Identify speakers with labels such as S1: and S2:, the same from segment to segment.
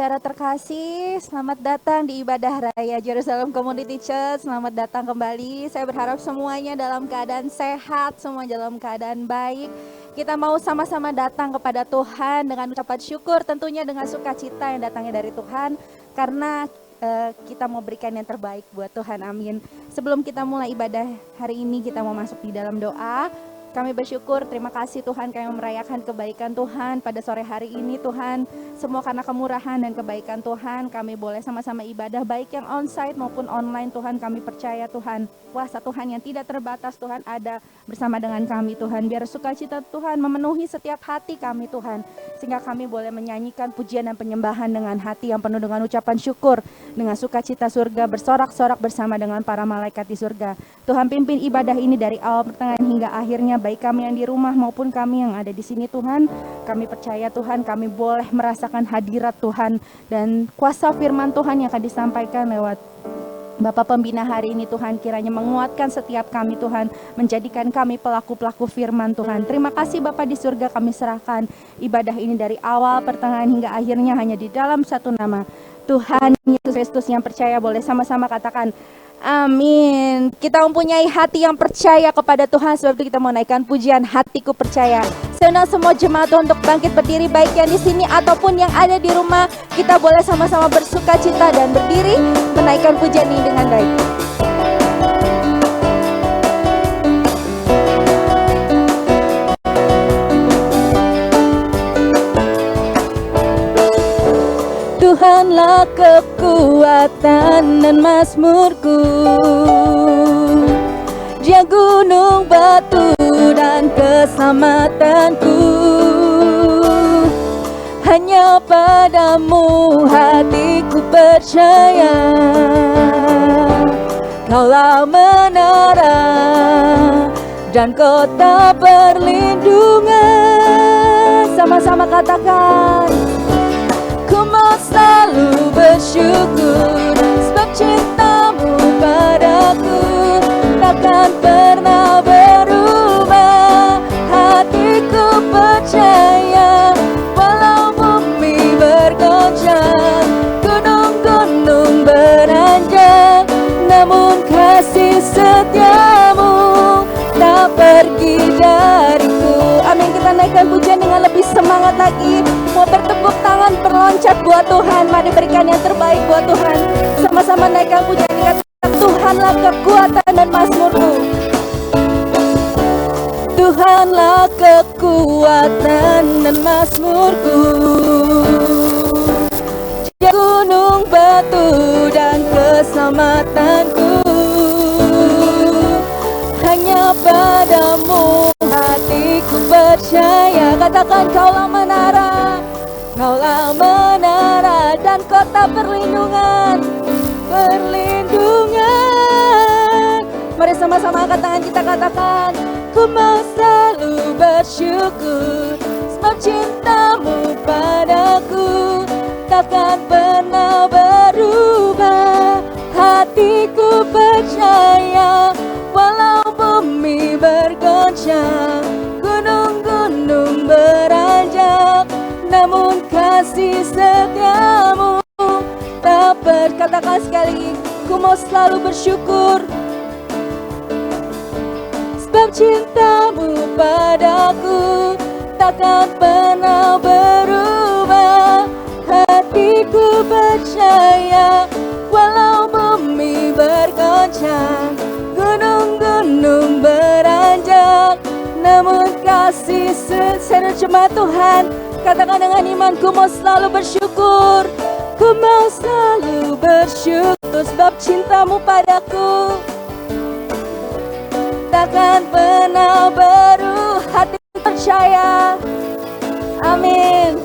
S1: saudara terkasih, selamat datang di ibadah raya Jerusalem Community Church. Selamat datang kembali. Saya berharap semuanya dalam keadaan sehat, semua dalam keadaan baik. Kita mau sama-sama datang kepada Tuhan dengan ucapan syukur, tentunya dengan sukacita yang datangnya dari Tuhan, karena kita mau berikan yang terbaik buat Tuhan. Amin. Sebelum kita mulai ibadah hari ini, kita mau masuk di dalam doa. Kami bersyukur, terima kasih Tuhan, kami merayakan kebaikan Tuhan pada sore hari ini Tuhan. Semua karena kemurahan dan kebaikan Tuhan, kami boleh sama-sama ibadah baik yang onsite maupun online Tuhan. Kami percaya Tuhan, kuasa Tuhan yang tidak terbatas Tuhan ada bersama dengan kami Tuhan. Biar sukacita Tuhan memenuhi setiap hati kami Tuhan. Sehingga kami boleh menyanyikan pujian dan penyembahan dengan hati yang penuh dengan ucapan syukur. Dengan sukacita surga bersorak-sorak bersama dengan para malaikat di surga. Tuhan pimpin ibadah ini dari awal pertengahan hingga akhirnya, baik kami yang di rumah maupun kami yang ada di sini Tuhan. Kami percaya Tuhan, kami boleh merasakan hadirat Tuhan dan kuasa firman Tuhan yang akan disampaikan lewat Bapak Pembina hari ini Tuhan. Kiranya menguatkan setiap kami Tuhan, menjadikan kami pelaku-pelaku firman Tuhan. Terima kasih Bapak di surga, kami serahkan ibadah ini dari awal pertengahan hingga akhirnya hanya di dalam satu nama, Tuhan Yesus Kristus. Yang percaya boleh sama-sama katakan amin. Kita mempunyai hati yang percaya kepada Tuhan, sebab itu kita mau naikkan pujian Hatiku Percaya. Saya undang semua jemaat untuk bangkit berdiri, baik yang di sini ataupun yang ada di rumah. Kita boleh sama-sama bersuka cita dan berdiri menaikkan pujian ini dengan baik. Tuhanlah kekuatan dan mazmurku, Dia gunung batu dan keselamatanku. Hanya padamu hatiku percaya, Kaulah menara dan kota perlindungan. Sama-sama katakan, ku mau selalu bersyukur, sebab cintamu padaku takkan pernah berubah. Hatiku percaya, walau bumi bergoncang, gunung-gunung beranjak, namun kasih setiamu tak pergi dariku. Amin. Kita naikkan pujian dengan lebih semangat lagi. Mau bertepuk tangan, berloncat buat Tuhan. Mari berikan yang terbaik buat Tuhan. Sama-sama naikkan pujian, dikatakan Tuhanlah kekuatan dan mazmurku. Tuhanlah kekuatan dan mazmurku, Dia gunung batu dan keselamatanku. Hanya padamu hatiku percaya. Katakan, Kaulah menara, Kaulah menara dan kota perlindungan. Perlindungan. Mari sama-sama angkat tangan kita, katakan, ku mau selalu bersyukur, sebab cintamu padaku takkan pernah berubah. Hatiku percaya, walau bumi bergoncang, gunung-gunung beranjak, namun kasih setiamu tak berkatakan sekali, ku mau selalu bersyukur, sebab cintamu padaku takkan pernah berubah. Hatiku percaya, walau bumi bergoncang, gunung-gunung beranjak, namun kasih setiamu. Jemaat Tuhan, katakan dengan iman, ku mau selalu bersyukur, ku mau selalu bersyukur, sebab cintamu padaku takkan pernah berubah. Hati percaya, amin.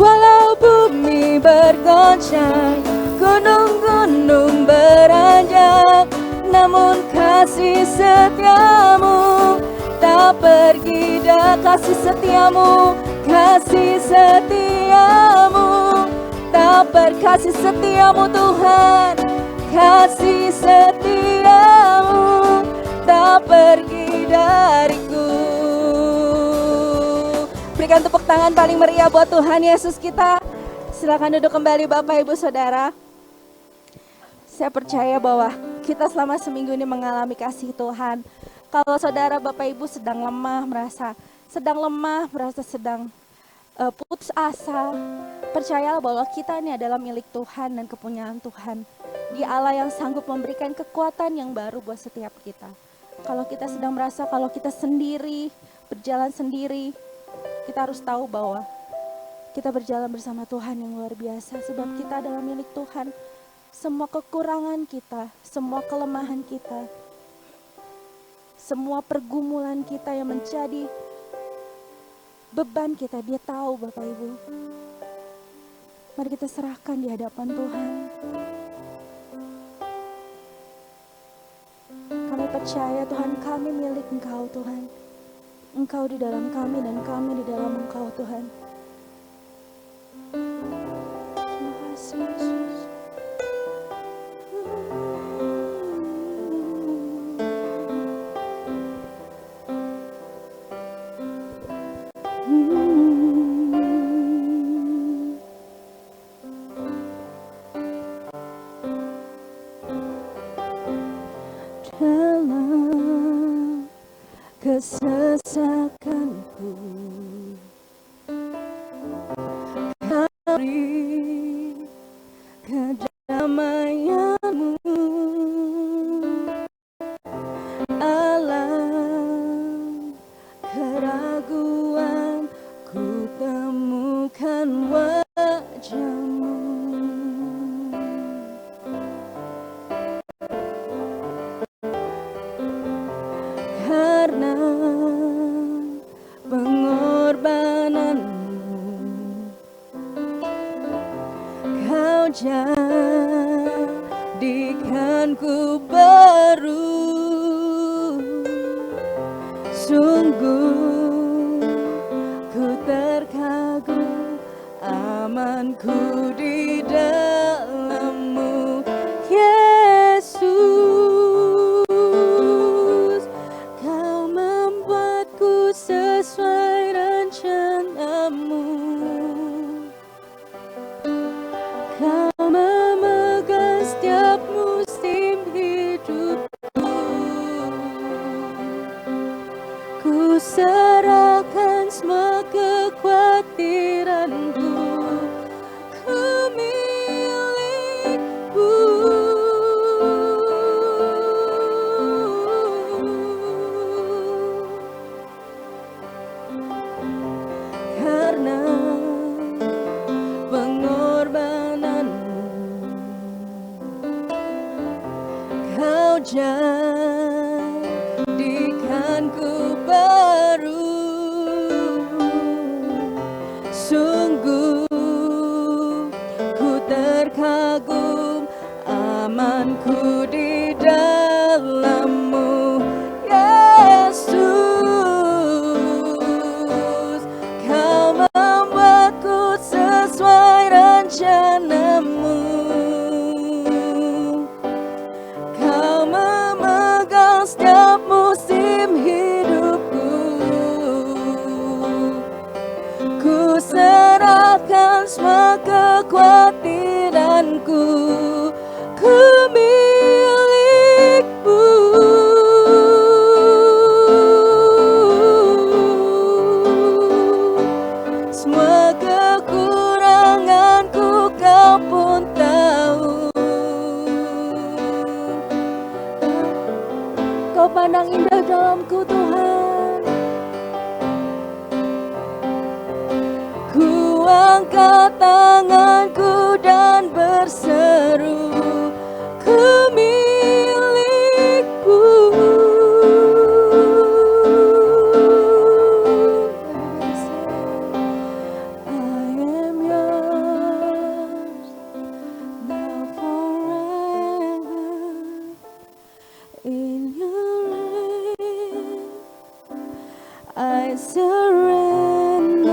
S1: Walau bumi bergoncang, gunung-gunung beranjak, namun kasih setiamu tak pergi dah. Kasih setiamu, kasih setiamu tak berkasih setiamu Tuhan, kasih setiamu tak pergi dariku. Berikan tepuk tangan paling meriah buat Tuhan Yesus kita. Silakan duduk kembali Bapak Ibu Saudara. Saya percaya bahwa kita selama seminggu ini mengalami kasih Tuhan. Kalau saudara Bapak Ibu sedang lemah, merasa sedang putus asa, percayalah bahwa kita ini adalah milik Tuhan dan kepunyaan Tuhan. Dia Allah yang sanggup memberikan kekuatan yang baru buat setiap kita. Kalau kita sedang merasa kalau kita sendiri, berjalan sendiri, kita harus tahu bahwa kita berjalan bersama Tuhan yang luar biasa. Sebab kita adalah milik Tuhan. Semua kekurangan kita, semua kelemahan kita, semua pergumulan kita yang menjadi beban kita, Dia tahu Bapak Ibu. Mari kita serahkan di hadapan Tuhan. Kami percaya Tuhan, kami milik Engkau Tuhan. Engkau di dalam kami dan kami di dalam Engkau Tuhan. Terima kasih Yesus. Dalam kesesakanku, beri kedamaianmu, alam keraguan, ku temukan wajahmu. Karena pengorbananmu, Kau jadikanku baru. Sungguh ku terkagum, amanku di dalam-Mu, Yesus. Kau membuatku sesuai rencana-Mu. Kau memegang setiap musim hidupku. Ku serahkan semua kekhawatiranku, ku milik-Mu. Karena pengorbananmu, Kau jadikanku baru. Sungguh ku terkagum, amanku di dalam-Mu, Yesus. Kau membuatku sesuai rencana-Mu. Kau memegang setiap musim hidupku. Ku serahkan semua kekhawatiranku, ku milik-Mu. Semua kekuranganku Kau pun tahu. Kau pandang indah dalamku Tuhan. Ku angkat tanganku dan berseru, ku milik-Mu. I am yours now forever. In your name I surrender.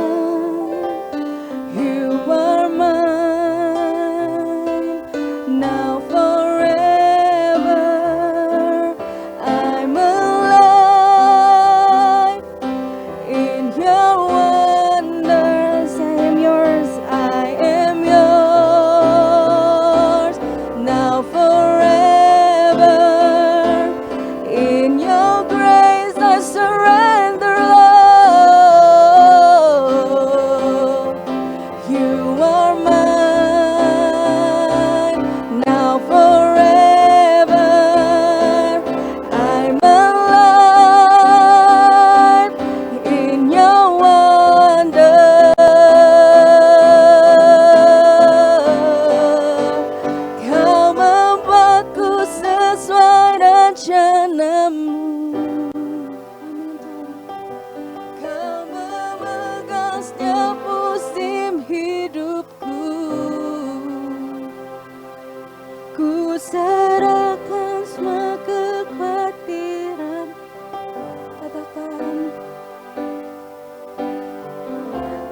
S1: You are mine now forever. I'm alive in your wonders. I am yours, I am yours. Ku serahkan semua kekhawatiran. Katakan,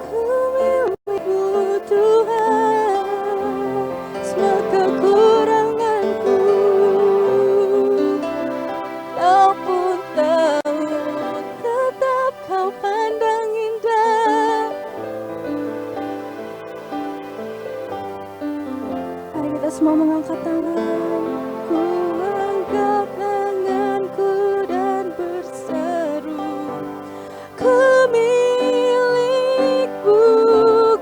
S1: ku milikmu Tuhan, semua kekuranganku. Kau pun tahu, tetap kau pandang indah. Mari kita semua mengangkat tangan. Ku angkat tanganku dan berseru, ku milikmu.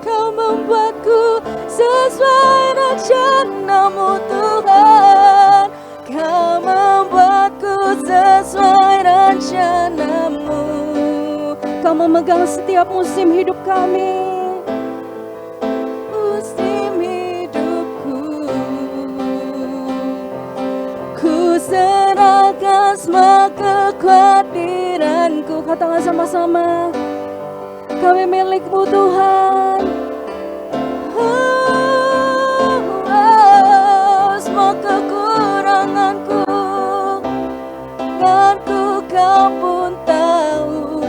S1: Kau membuatku sesuai rencana-Mu Tuhan. Kau membuatku sesuai rencana-Mu. Kau memegang setiap musim hidup kami. Musim hidupku, ku serahkan semua kekhawatiranku. Katakan sama-sama, kami milik-Mu Tuhan. Semua kekuranganku, Kau pun tahu.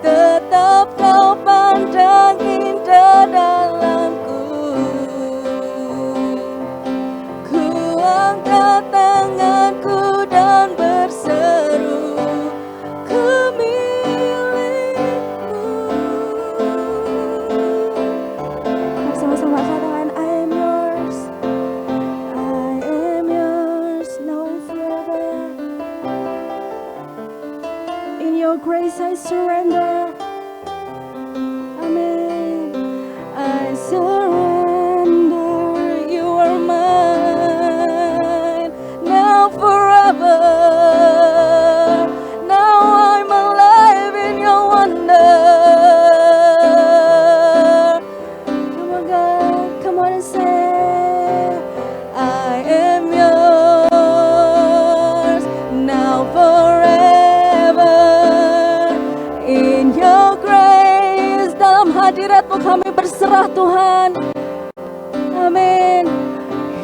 S1: Tetap Kau pandang indah dalamku. Ku angkat tanganku dan berseru, ku milik-Mu. Sama-sama katakan, I am yours. I am yours now and forever. In your grace I surrender. Amen. I surrender. You are mine now forever. Now I'm alive in your wonder. Come on, God. Come on and say, I am yours now forever. In your grace, dalam hadirat-Mu kami berserah Tuhan. Amin.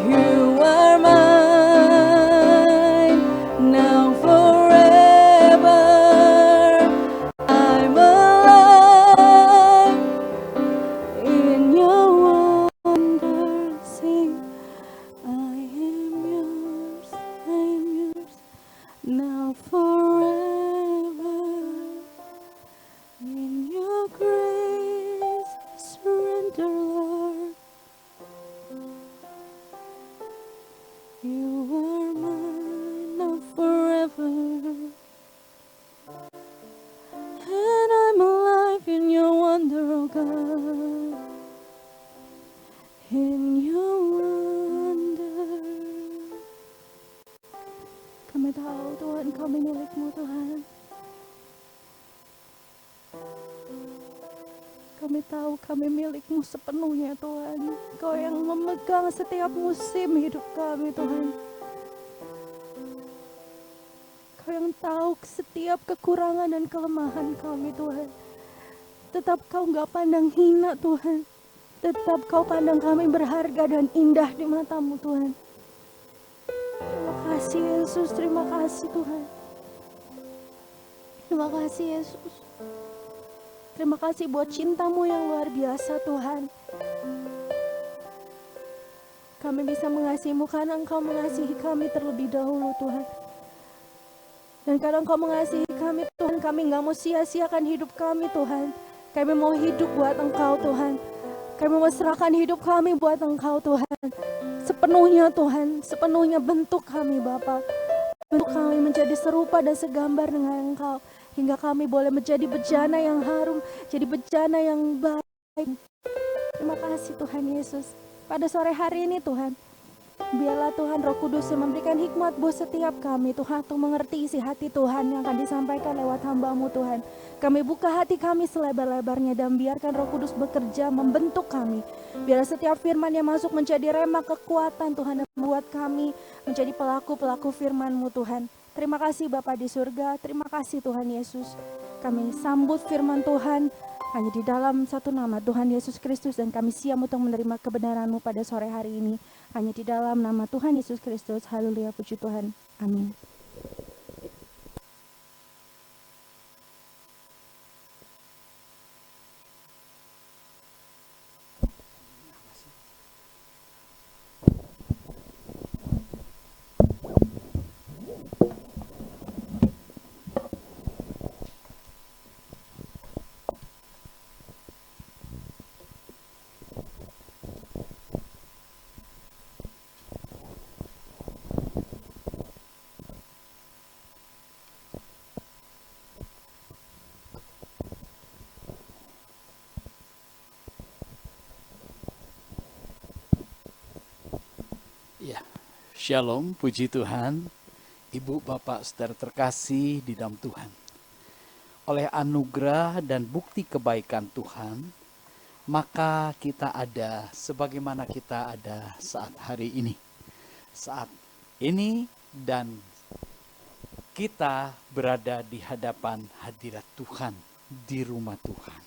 S1: You are mine now forever. I'm alive in your wonder. Sing, I am yours now forever. In your grace, surrender, Lord. You are mine now forever. And I'm alive in your wonder, oh God. In your wonder. Kami tahu Tuhan, kami milik-Mu Tuhan. Kami tahu kami milik-Mu sepenuhnya Tuhan. Kau yang memegang setiap musim hidup kami Tuhan. Kau yang tahu setiap kekurangan dan kelemahan kami Tuhan. Tetap Kau gak pandang hina Tuhan. Tetap Kau pandang kami berharga dan indah di mata-Mu Tuhan. Terima kasih Yesus, terima kasih Tuhan. Terima kasih Yesus. Terima kasih buat cinta-Mu yang luar biasa Tuhan. Kami bisa mengasihi-Mu karena Engkau mengasihi kami terlebih dahulu Tuhan. Dan karena Engkau mengasihi kami Tuhan, kami gak mau sia-siakan hidup kami Tuhan. Kami mau hidup buat Engkau Tuhan. Kami mau serahkan hidup kami buat Engkau Tuhan. Sepenuhnya Tuhan, sepenuhnya bentuk kami Bapa. Bentuk kami menjadi serupa dan segambar dengan Engkau. Hingga kami boleh menjadi bejana yang harum, jadi bejana yang baik. Terima kasih Tuhan Yesus. Pada sore hari ini Tuhan, biarlah Tuhan Roh Kudus yang memberikan hikmat buat setiap kami Tuhan, untuk mengerti isi hati Tuhan yang akan disampaikan lewat hamba-Mu Tuhan. Kami buka hati kami selebar-lebarnya dan biarkan Roh Kudus bekerja membentuk kami. Biar setiap firman yang masuk menjadi rema kekuatan Tuhan, dan membuat kami menjadi pelaku-pelaku firman-Mu Tuhan. Terima kasih Bapa di surga, terima kasih Tuhan Yesus. Kami sambut firman Tuhan, Hanya di dalam satu nama Tuhan Yesus Kristus dan kami siap untuk menerima kebenaran-Mu pada sore hari ini. Hanya di dalam nama Tuhan Yesus Kristus. Haleluya, puji Tuhan. Amin.
S2: Ya, Shalom, puji Tuhan, Ibu, Bapak, Saudara terkasih di dalam Tuhan. Oleh anugerah dan bukti kebaikan Tuhan, maka kita ada sebagaimana kita ada saat hari ini. Saat ini dan kita berada di hadapan hadirat Tuhan, di rumah Tuhan.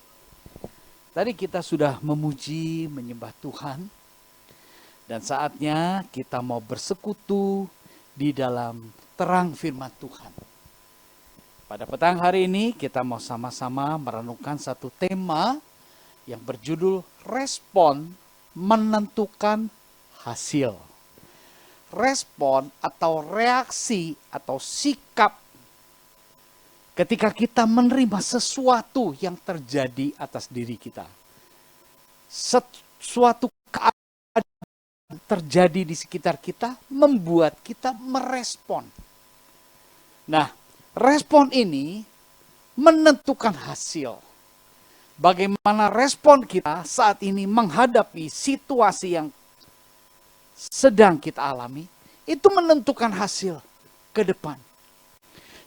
S2: Tadi kita sudah memuji, menyembah Tuhan, dan saatnya kita mau bersekutu di dalam terang firman Tuhan. Pada petang hari ini kita mau sama-sama merenungkan satu tema yang berjudul respon menentukan hasil. Respon atau reaksi atau sikap ketika kita menerima sesuatu yang terjadi atas diri kita. Suatu keadaan terjadi di sekitar kita membuat kita merespon. Nah, respon ini menentukan hasil. Bagaimana respon kita saat ini menghadapi situasi yang sedang kita alami, itu menentukan hasil ke depan.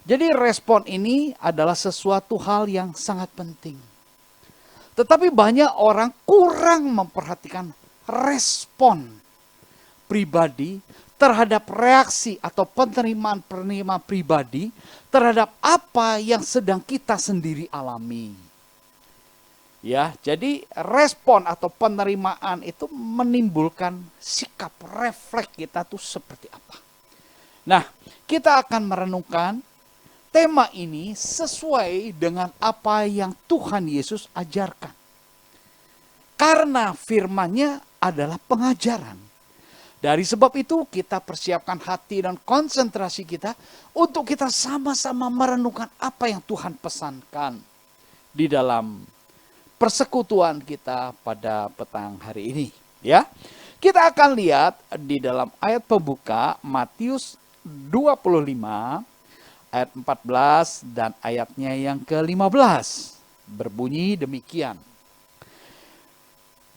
S2: Jadi respon ini adalah sesuatu hal yang sangat penting. Tetapi banyak orang kurang memperhatikan respon pribadi terhadap reaksi atau penerimaan pribadi terhadap apa yang sedang kita sendiri alami. Ya, jadi respon atau penerimaan itu menimbulkan sikap refleks kita tuh seperti apa. Nah, kita akan merenungkan tema ini sesuai dengan apa yang Tuhan Yesus ajarkan. Karena firman-Nya adalah pengajaran. Dari sebab itu kita persiapkan hati dan konsentrasi kita untuk kita sama-sama merenungkan apa yang Tuhan pesankan di dalam persekutuan kita pada petang hari ini. Ya, kita akan lihat di dalam ayat pembuka Matius 25 ayat 14 dan ayatnya yang ke-15. Berbunyi demikian.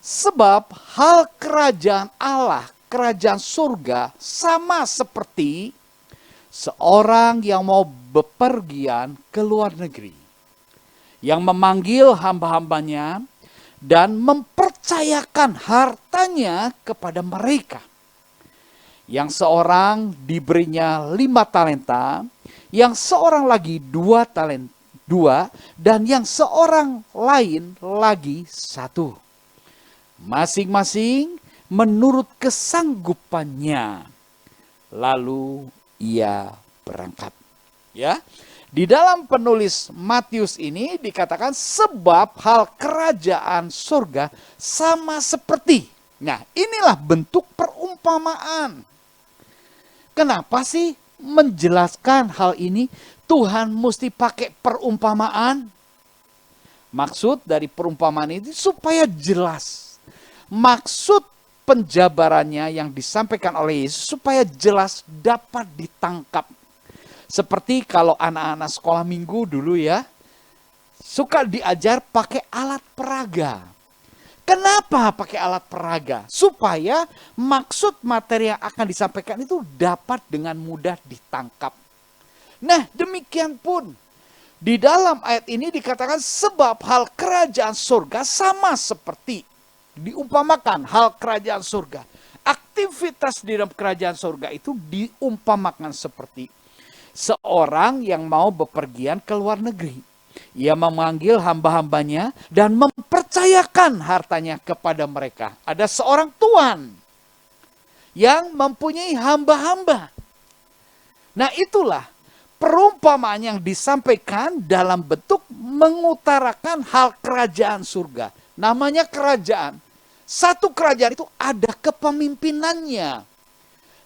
S2: Sebab hal kerajaan Allah, kerajaan surga sama seperti seorang yang mau bepergian ke luar negeri. Yang memanggil hamba-hambanya dan mempercayakan hartanya kepada mereka. Yang seorang diberinya 5 talenta, yang seorang lagi 2 talenta, dan yang seorang lain lagi 1. Masing-masing menurut kesanggupannya. Lalu ia berangkat. Ya. Di dalam penulis Matius ini dikatakan sebab hal kerajaan surga sama seperti. Nah, inilah bentuk perumpamaan. Kenapa sih menjelaskan hal ini Tuhan mesti pakai perumpamaan? Maksud dari perumpamaan ini supaya jelas. Maksud penjabarannya yang disampaikan oleh Yesus supaya jelas dapat ditangkap. Seperti kalau anak-anak sekolah minggu dulu ya, suka diajar pakai alat peraga. Kenapa pakai alat peraga? Supaya maksud materi yang akan disampaikan itu dapat dengan mudah ditangkap. Nah, demikian pun di dalam ayat ini dikatakan sebab hal kerajaan surga sama seperti. Diumpamakan hal kerajaan surga. Aktivitas di dalam kerajaan surga itu diumpamakan seperti seorang yang mau bepergian ke luar negeri. Ia memanggil hamba-hambanya dan mempercayakan hartanya kepada mereka. Ada seorang tuan yang mempunyai hamba-hamba. Nah, itulah perumpamaan yang disampaikan dalam bentuk mengutarakan hal kerajaan surga. Namanya kerajaan. Satu kerajaan itu ada kepemimpinannya.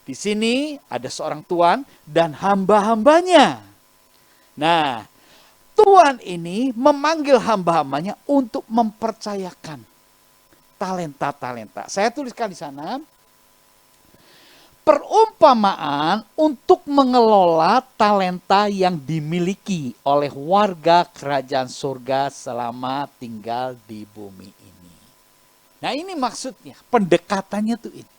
S2: Di sini ada seorang tuan dan hamba-hambanya. Nah, tuan ini memanggil hamba-hambanya untuk mempercayakan talenta-talenta. Saya tuliskan di sana, perumpamaan untuk mengelola talenta yang dimiliki oleh warga kerajaan surga selama tinggal di bumi ini. Nah, ini maksudnya, pendekatannya tuh ini.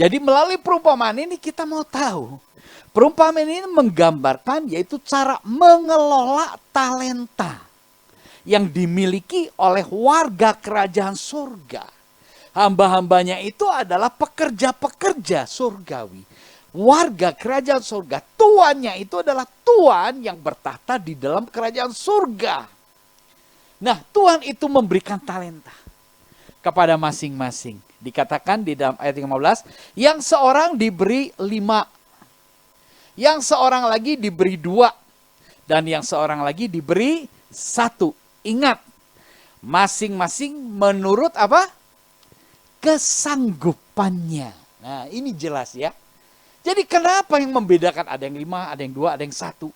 S2: Jadi melalui perumpamaan ini kita mau tahu, perumpamaan ini menggambarkan yaitu cara mengelola talenta yang dimiliki oleh warga kerajaan surga. Hamba-hambanya itu adalah pekerja-pekerja surgawi. Warga kerajaan surga, tuannya itu adalah tuan yang bertahta di dalam kerajaan surga. Nah, tuan itu memberikan talenta kepada masing-masing. Dikatakan di dalam ayat 15, yang seorang diberi 5, yang seorang lagi diberi 2, dan yang seorang lagi diberi 1. Ingat, masing-masing menurut apa? Kesanggupannya. Nah, ini jelas ya. Jadi kenapa yang membedakan ada yang 5, ada yang 2, ada yang 1?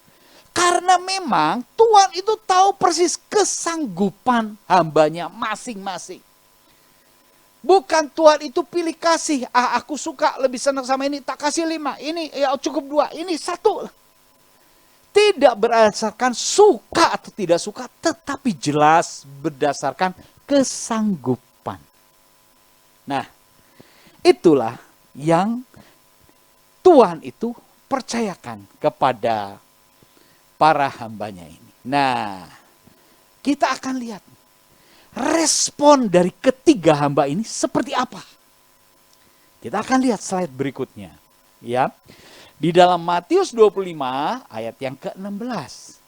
S2: Karena memang Tuhan itu tahu persis kesanggupan hambanya masing-masing. Bukan Tuhan itu pilih kasih, aku suka lebih senang sama ini, tak kasih 5, ini ya cukup 2, ini 1. Tidak berdasarkan suka atau tidak suka, tetapi jelas berdasarkan kesanggupan. Nah, itulah yang Tuhan itu percayakan kepada para hambanya ini. Nah, kita akan lihat respon dari ketiga hamba ini seperti apa. Kita akan lihat slide berikutnya. Ya, di dalam Matius 25 ayat yang ke-16.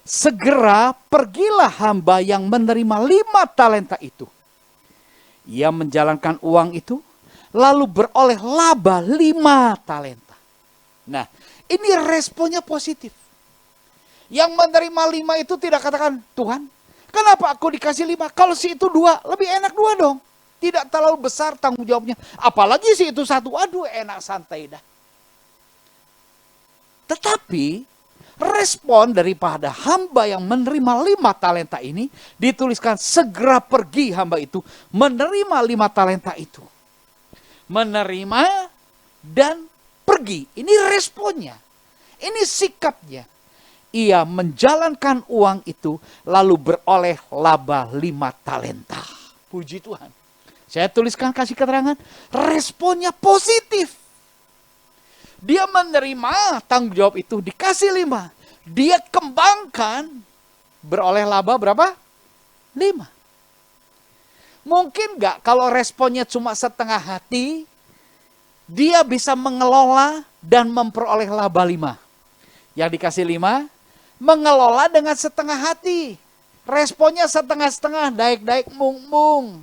S2: Segera pergilah hamba yang menerima 5 talenta itu. Ia menjalankan uang itu, lalu beroleh laba 5 talenta. Nah, ini responnya positif. Yang menerima 5 itu tidak katakan, Tuhan, kenapa aku dikasih 5? Kalau si itu 2, lebih enak 2 dong. Tidak terlalu besar tanggung jawabnya. Apalagi si itu 1, aduh enak santai dah. Tetapi, respon daripada hamba yang menerima 5 talenta ini dituliskan segera pergi hamba itu menerima 5 talenta itu. Menerima dan pergi. Ini responnya. Ini sikapnya. Ia menjalankan uang itu lalu beroleh laba 5 talenta. Puji Tuhan. Saya tuliskan kasih keterangan. Responnya positif. Dia menerima tanggung jawab itu, dikasih 5. Dia kembangkan, beroleh laba berapa? 5. Mungkin nggak kalau responnya cuma setengah hati, dia bisa mengelola dan memperoleh laba 5. Yang dikasih 5, mengelola dengan setengah hati. Responnya setengah-setengah, daik-daik, mung-mung.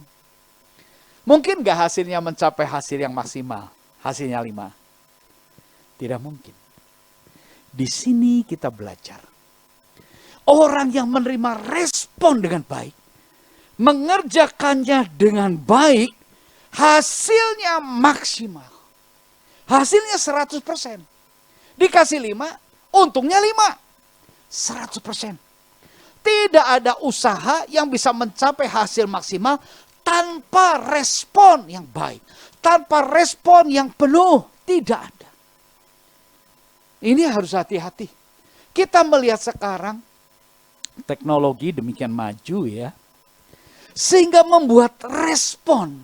S2: Mungkin nggak hasilnya mencapai hasil yang maksimal? Hasilnya 5. Tidak mungkin. Di sini kita belajar. Orang yang menerima respon dengan baik, mengerjakannya dengan baik, hasilnya maksimal. Hasilnya 100%. Dikasih 5, untungnya 5. 100%. Tidak ada usaha yang bisa mencapai hasil maksimal tanpa respon yang baik. Tanpa respon yang penuh. Tidak ada. Ini harus hati-hati. Kita melihat sekarang teknologi demikian maju ya. Sehingga membuat respon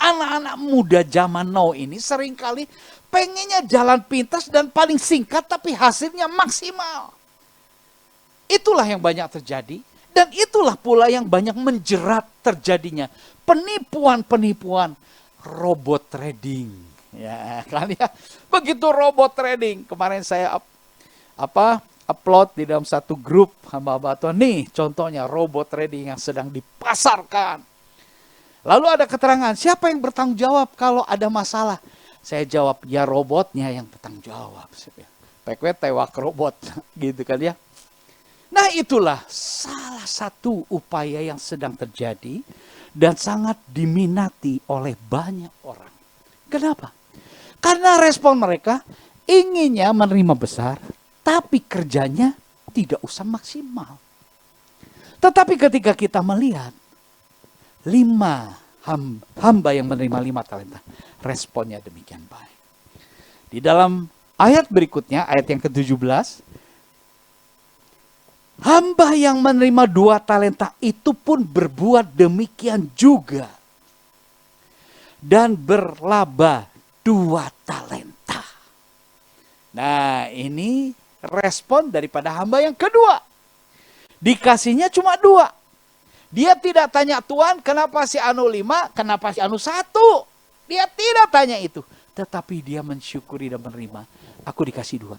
S2: anak-anak muda zaman now ini seringkali pengennya jalan pintas dan paling singkat tapi hasilnya maksimal. Itulah yang banyak terjadi dan itulah pula yang banyak menjerat terjadinya penipuan-penipuan robot trading. Ya kan ya, begitu robot trading. Kemarin saya upload di dalam satu grup hamba-hamba Tuhan. Nih contohnya robot trading yang sedang dipasarkan. Lalu ada keterangan, siapa yang bertanggung jawab kalau ada masalah? Saya jawab, ya robotnya yang bertanggung jawab. Pekwe tewak robot, gitu kan ya. Nah itulah salah satu upaya yang sedang terjadi dan sangat diminati oleh banyak orang. Kenapa? Karena respon mereka inginnya menerima besar, tapi kerjanya tidak usah maksimal. Tetapi ketika kita melihat 5 hamba yang menerima 5 talenta, responnya demikian baik. Di dalam ayat berikutnya, ayat yang ke-17, hamba yang menerima 2 talenta itu pun berbuat demikian juga. Dan berlaba 2 talenta. Nah ini respon daripada hamba yang kedua. Dikasihnya cuma 2. Dia tidak tanya Tuhan kenapa si anu 5, kenapa si anu 1. Dia tidak tanya itu. Tetapi dia mensyukuri dan menerima. Aku dikasih 2.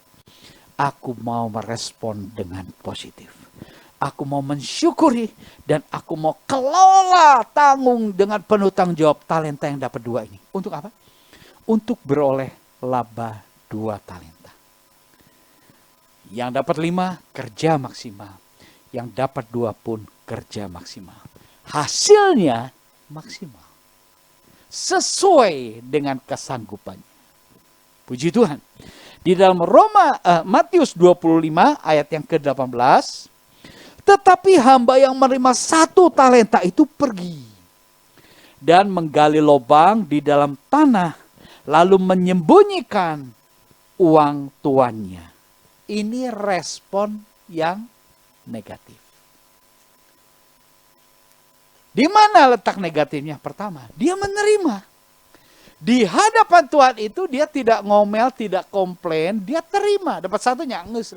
S2: Aku mau merespon dengan positif. Aku mau mensyukuri dan aku mau kelola tanggung dengan penuh tanggung jawab talenta yang dapat 2 ini. Untuk apa? Untuk beroleh laba 2 talenta. Yang dapat 5 kerja maksimal. Yang dapat 2 pun kerja maksimal. Hasilnya maksimal. Sesuai dengan kesanggupannya. Puji Tuhan. Di dalam Matius 25 ayat yang ke-18. Tetapi hamba yang menerima 1 talenta itu pergi. Dan menggali lubang di dalam tanah. Lalu menyembunyikan uang tuannya. Ini respon yang negatif. Di mana letak negatifnya? Pertama, dia menerima. Di hadapan Tuhan itu dia tidak ngomel, tidak komplain, dia terima. Dapat 1 nyangus.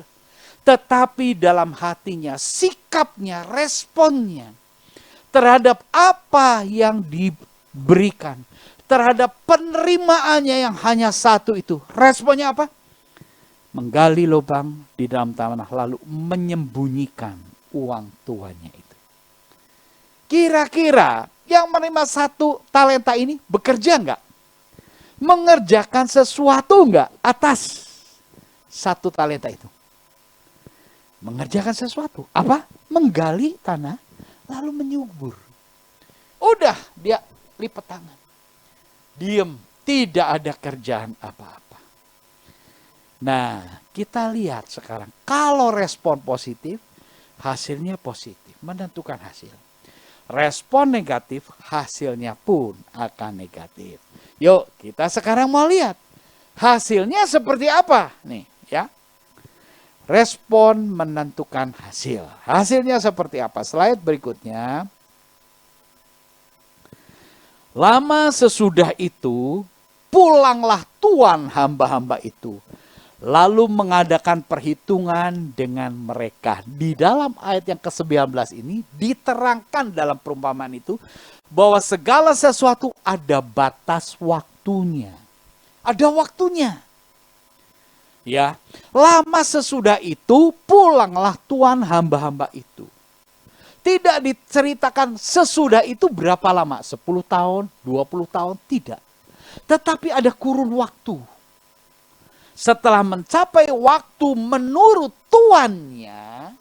S2: Tetapi dalam hatinya, sikapnya, responnya terhadap apa yang diberikan, terhadap penerimaannya yang hanya 1 itu. Responnya apa? Menggali lubang di dalam tanah lalu menyembunyikan uang tuannya itu. Kira-kira yang menerima 1 talenta ini bekerja enggak? Mengerjakan sesuatu enggak atas 1 talenta itu? Mengerjakan sesuatu. Apa? Menggali tanah lalu menyubur. Udah dia lipat tangan. Diam, tidak ada kerjaan apa-apa. Nah, kita lihat sekarang. Kalau respon positif, hasilnya positif. Menentukan hasil. Respon negatif, hasilnya pun akan negatif. Yuk, kita sekarang mau lihat. Hasilnya seperti apa? Nih, ya. Respon menentukan hasil. Hasilnya seperti apa? Slide berikutnya. Lama sesudah itu, pulanglah tuan hamba-hamba itu. Lalu mengadakan perhitungan dengan mereka. Di dalam ayat yang ke-19 ini diterangkan dalam perumpamaan itu bahwa segala sesuatu ada batas waktunya. Ada waktunya. Ya, lama sesudah itu pulanglah tuan hamba-hamba itu. Tidak diceritakan sesudah itu berapa lama, 10 tahun, 20 tahun, tidak. Tetapi ada kurun waktu. Setelah mencapai waktu menurut tuannya,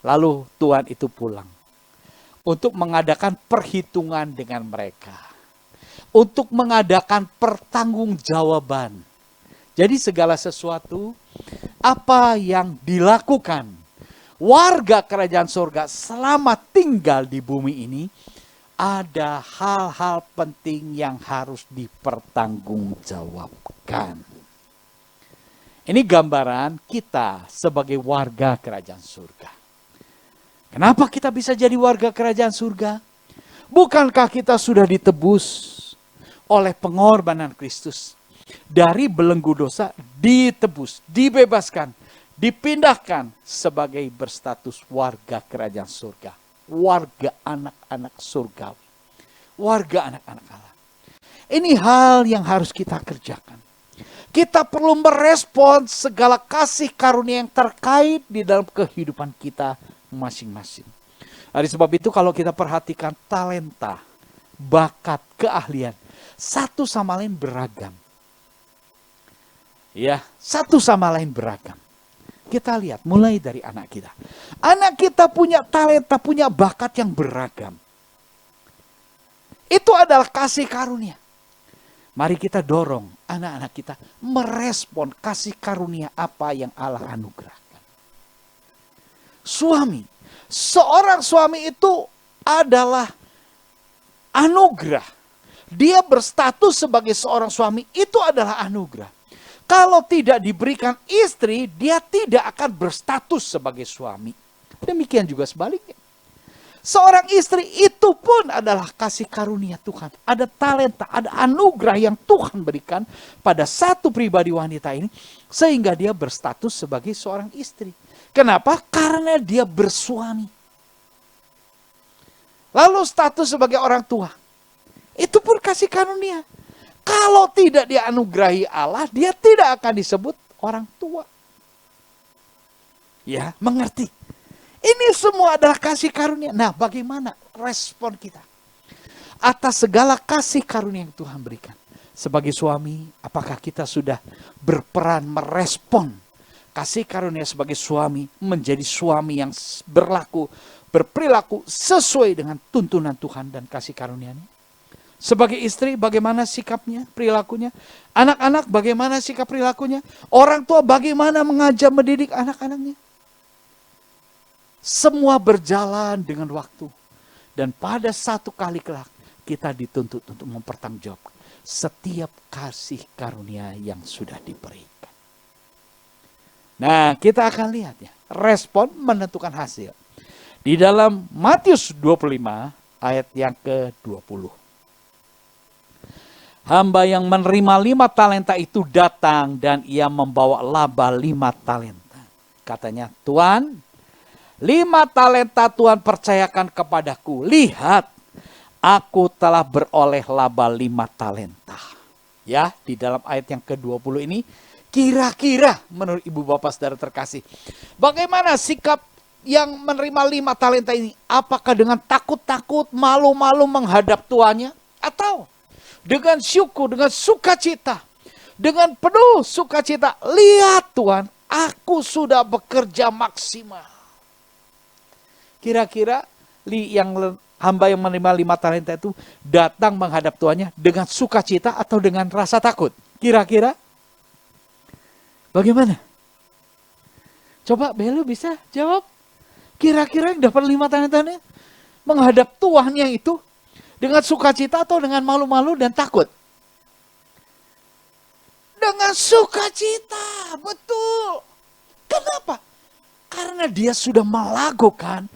S2: lalu tuan itu pulang. Untuk mengadakan perhitungan dengan mereka. Untuk mengadakan pertanggungjawaban. Jadi segala sesuatu apa yang dilakukan warga kerajaan surga selama tinggal di bumi ini, ada hal-hal penting yang harus dipertanggungjawabkan. Ini gambaran kita sebagai warga kerajaan surga. Kenapa kita bisa jadi warga kerajaan surga? Bukankah kita sudah ditebus oleh pengorbanan Kristus? Dari belenggu dosa ditebus, dibebaskan, dipindahkan sebagai berstatus warga kerajaan surga. Warga anak-anak surgawi. Warga anak-anak Allah. Ini hal yang harus kita kerjakan. Kita perlu merespon segala kasih karunia yang terkait di dalam kehidupan kita masing-masing. Oleh sebab itu kalau kita perhatikan talenta, bakat, keahlian, satu sama lain beragam. Ya, satu sama lain beragam. Kita lihat mulai dari anak kita. Anak kita punya talenta, punya bakat yang beragam. Itu adalah kasih karunia. Mari kita dorong anak-anak kita merespon kasih karunia apa yang Allah anugerahkan. Suami, seorang suami itu adalah anugerah. Dia berstatus sebagai seorang suami itu adalah anugerah. Kalau tidak diberikan istri, dia tidak akan berstatus sebagai suami. Demikian juga sebaliknya. Seorang istri itu pun adalah kasih karunia Tuhan. Ada talenta, ada anugerah yang Tuhan berikan pada satu pribadi wanita ini. Sehingga dia berstatus sebagai seorang istri. Kenapa? Karena dia bersuami. Lalu status sebagai orang tua. Itu pun kasih karunia. Kalau tidak dianugerahi Allah, dia tidak akan disebut orang tua. Ya, mengerti? Ini semua adalah kasih karunia. Nah, bagaimana respon kita atas segala kasih karunia yang Tuhan berikan? Sebagai suami, apakah kita sudah berperan merespon kasih karunia sebagai suami, menjadi suami yang berperilaku sesuai dengan tuntunan Tuhan dan kasih karunia-Nya? Sebagai istri, bagaimana sikapnya, perilakunya? Anak-anak, bagaimana sikap perilakunya? Orang tua, bagaimana mengajar, mendidik anak-anaknya? Semua berjalan dengan waktu. Dan pada satu kali kelak, kita dituntut untuk mempertanggungjawabkan setiap kasih karunia yang sudah diberikan. Nah, kita akan lihat ya, respon menentukan hasil. Di dalam Matius 25 ayat yang ke-20. Hamba yang menerima 5 talenta itu datang dan ia membawa laba 5 talenta. Katanya, Tuan, 5 talenta Tuhan percayakan kepadaku. Lihat, aku telah beroleh laba 5 talenta. Ya, di dalam ayat yang ke-20 ini, kira-kira menurut ibu bapak saudara terkasih, bagaimana sikap yang menerima 5 talenta ini? Apakah dengan takut-takut, malu-malu menghadap tuannya? Atau dengan syukur, dengan sukacita, dengan penuh sukacita, lihat Tuhan, aku sudah bekerja maksimal. Kira-kira yang hamba yang menerima 5 talenta itu datang menghadap tuannya dengan sukacita atau dengan rasa takut? Kira-kira bagaimana? Coba Belu bisa jawab. Kira-kira yang dapat 5 talentanya menghadap tuannya itu dengan sukacita atau dengan malu-malu dan takut? Dengan sukacita, betul. Kenapa? Karena dia sudah melakukan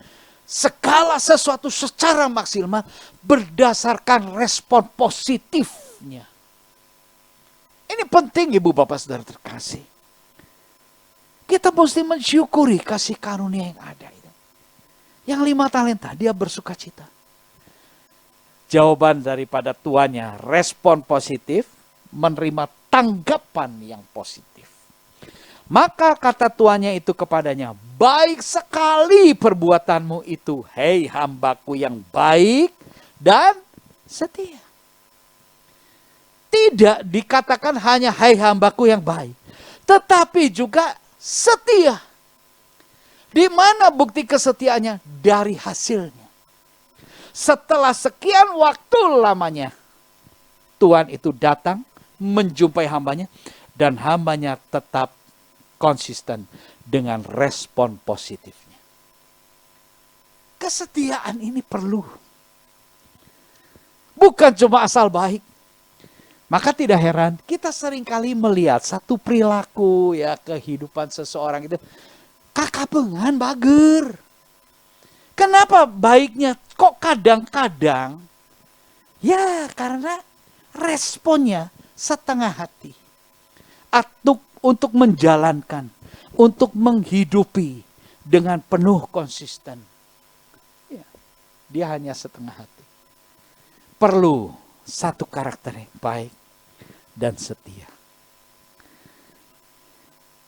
S2: segala sesuatu secara maksimal berdasarkan respon positifnya. Ini penting ibu bapak saudara terkasih. Kita mesti mensyukuri kasih karunia yang ada. Yang 5 talenta, dia bersukacita. Jawaban daripada tuannya, respon positif, menerima tanggapan yang positif. Maka kata tuannya itu kepadanya, baik sekali perbuatanmu itu, hei hambaku yang baik dan setia. Tidak dikatakan hanya hai hambaku yang baik, tetapi juga setia. Di mana bukti kesetiaannya? Dari hasilnya. Setelah sekian waktu lamanya, Tuhan itu datang menjumpai hambanya dan hambanya tetap konsisten dengan respon positifnya. Kesetiaan ini perlu. Bukan cuma asal baik. Maka tidak heran kita seringkali melihat satu perilaku ya kehidupan seseorang itu kakabengan bager. Kenapa baiknya kok kadang-kadang? Ya karena responnya setengah hati. Untuk menjalankan, untuk menghidupi dengan penuh konsisten. Ya, dia hanya setengah hati. Perlu satu karakter yang baik dan setia.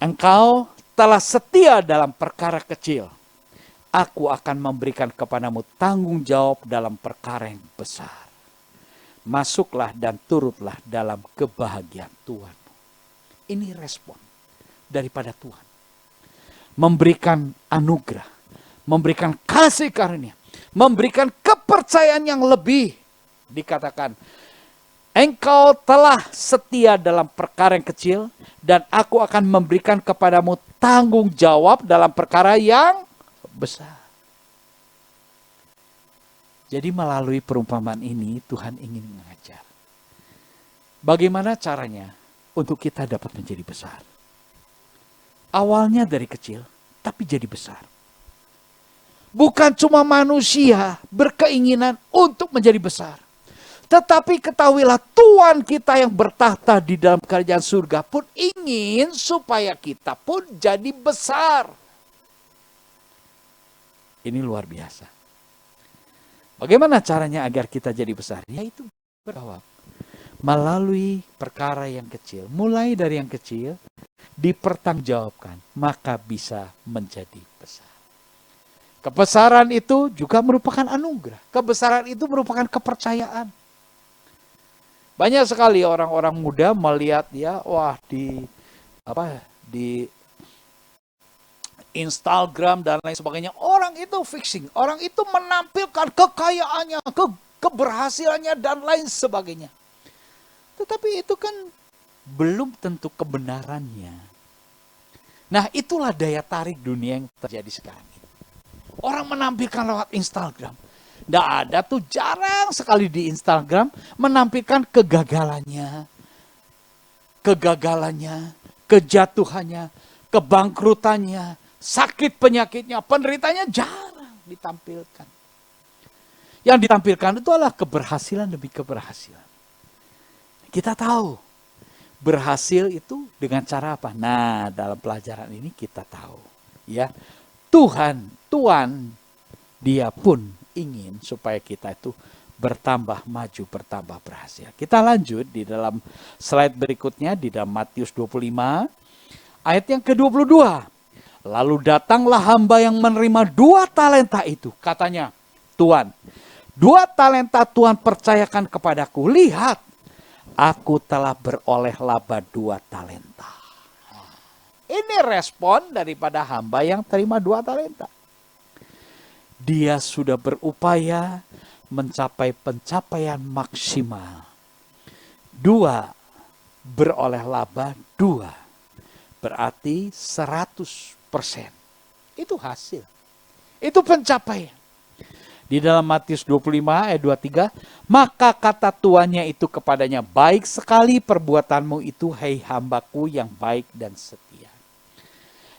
S2: engkau telah setia dalam perkara kecil, aku akan memberikan kepadamu tanggung jawab dalam perkara yang besar. Masuklah dan turutlah dalam kebahagiaan Tuhan. Ini respon daripada Tuhan. Memberikan anugerah, memberikan kasih karunia, memberikan kepercayaan yang lebih. Dikatakan, engkau telah setia dalam perkara yang kecil, dan aku akan memberikan kepadamu tanggung jawab dalam perkara yang besar. Jadi melalui perumpamaan ini Tuhan ingin mengajar. Bagaimana caranya untuk kita dapat menjadi besar. Awalnya dari kecil, tapi jadi besar. Bukan cuma manusia berkeinginan untuk menjadi besar. Tetapi ketahuilah Tuhan kita yang bertahta di dalam kerajaan surga pun ingin supaya kita pun jadi besar. Ini luar biasa. Bagaimana caranya agar kita jadi besar? Yaitu berjawab. Melalui perkara yang kecil. Mulai dari yang kecil, dipertanggungjawabkan, maka bisa menjadi besar. Kebesaran itu juga merupakan anugerah. Kebesaran itu merupakan kepercayaan. Banyak sekali orang-orang muda melihat dia, wah di Instagram dan lain sebagainya. Orang itu fixing, orang itu menampilkan kekayaannya, keberhasilannya dan lain sebagainya. Tetapi itu kan belum tentu kebenarannya. Nah, itulah daya tarik dunia yang terjadi sekarang ini. Orang menampilkan lewat Instagram. Nggak ada tuh, jarang sekali di Instagram menampilkan kegagalannya, kejatuhannya, kebangkrutannya, sakit penyakitnya, penderitanya jarang ditampilkan. Yang ditampilkan itu adalah keberhasilan demi keberhasilan. Kita tahu berhasil itu dengan cara apa? Nah, dalam pelajaran ini kita tahu, ya. Tuhan dia pun ingin supaya kita itu bertambah maju, bertambah berhasil. Kita lanjut di dalam slide berikutnya di dalam Matius 25 ayat yang ke-22. Lalu datanglah hamba yang menerima 2 talenta itu. Katanya, Tuhan, 2 talenta Tuhan percayakan kepadaku. Lihat, aku telah beroleh laba 2 talenta. Ini respon daripada hamba yang terima 2 talenta. Dia sudah berupaya mencapai pencapaian maksimal. 2 beroleh laba 2. Berarti 100%. Itu hasil. Itu pencapaian. Di dalam Matius 25 ayat 23, maka kata tuannya itu kepadanya, baik sekali perbuatanmu itu, hai hambaku yang baik dan setia.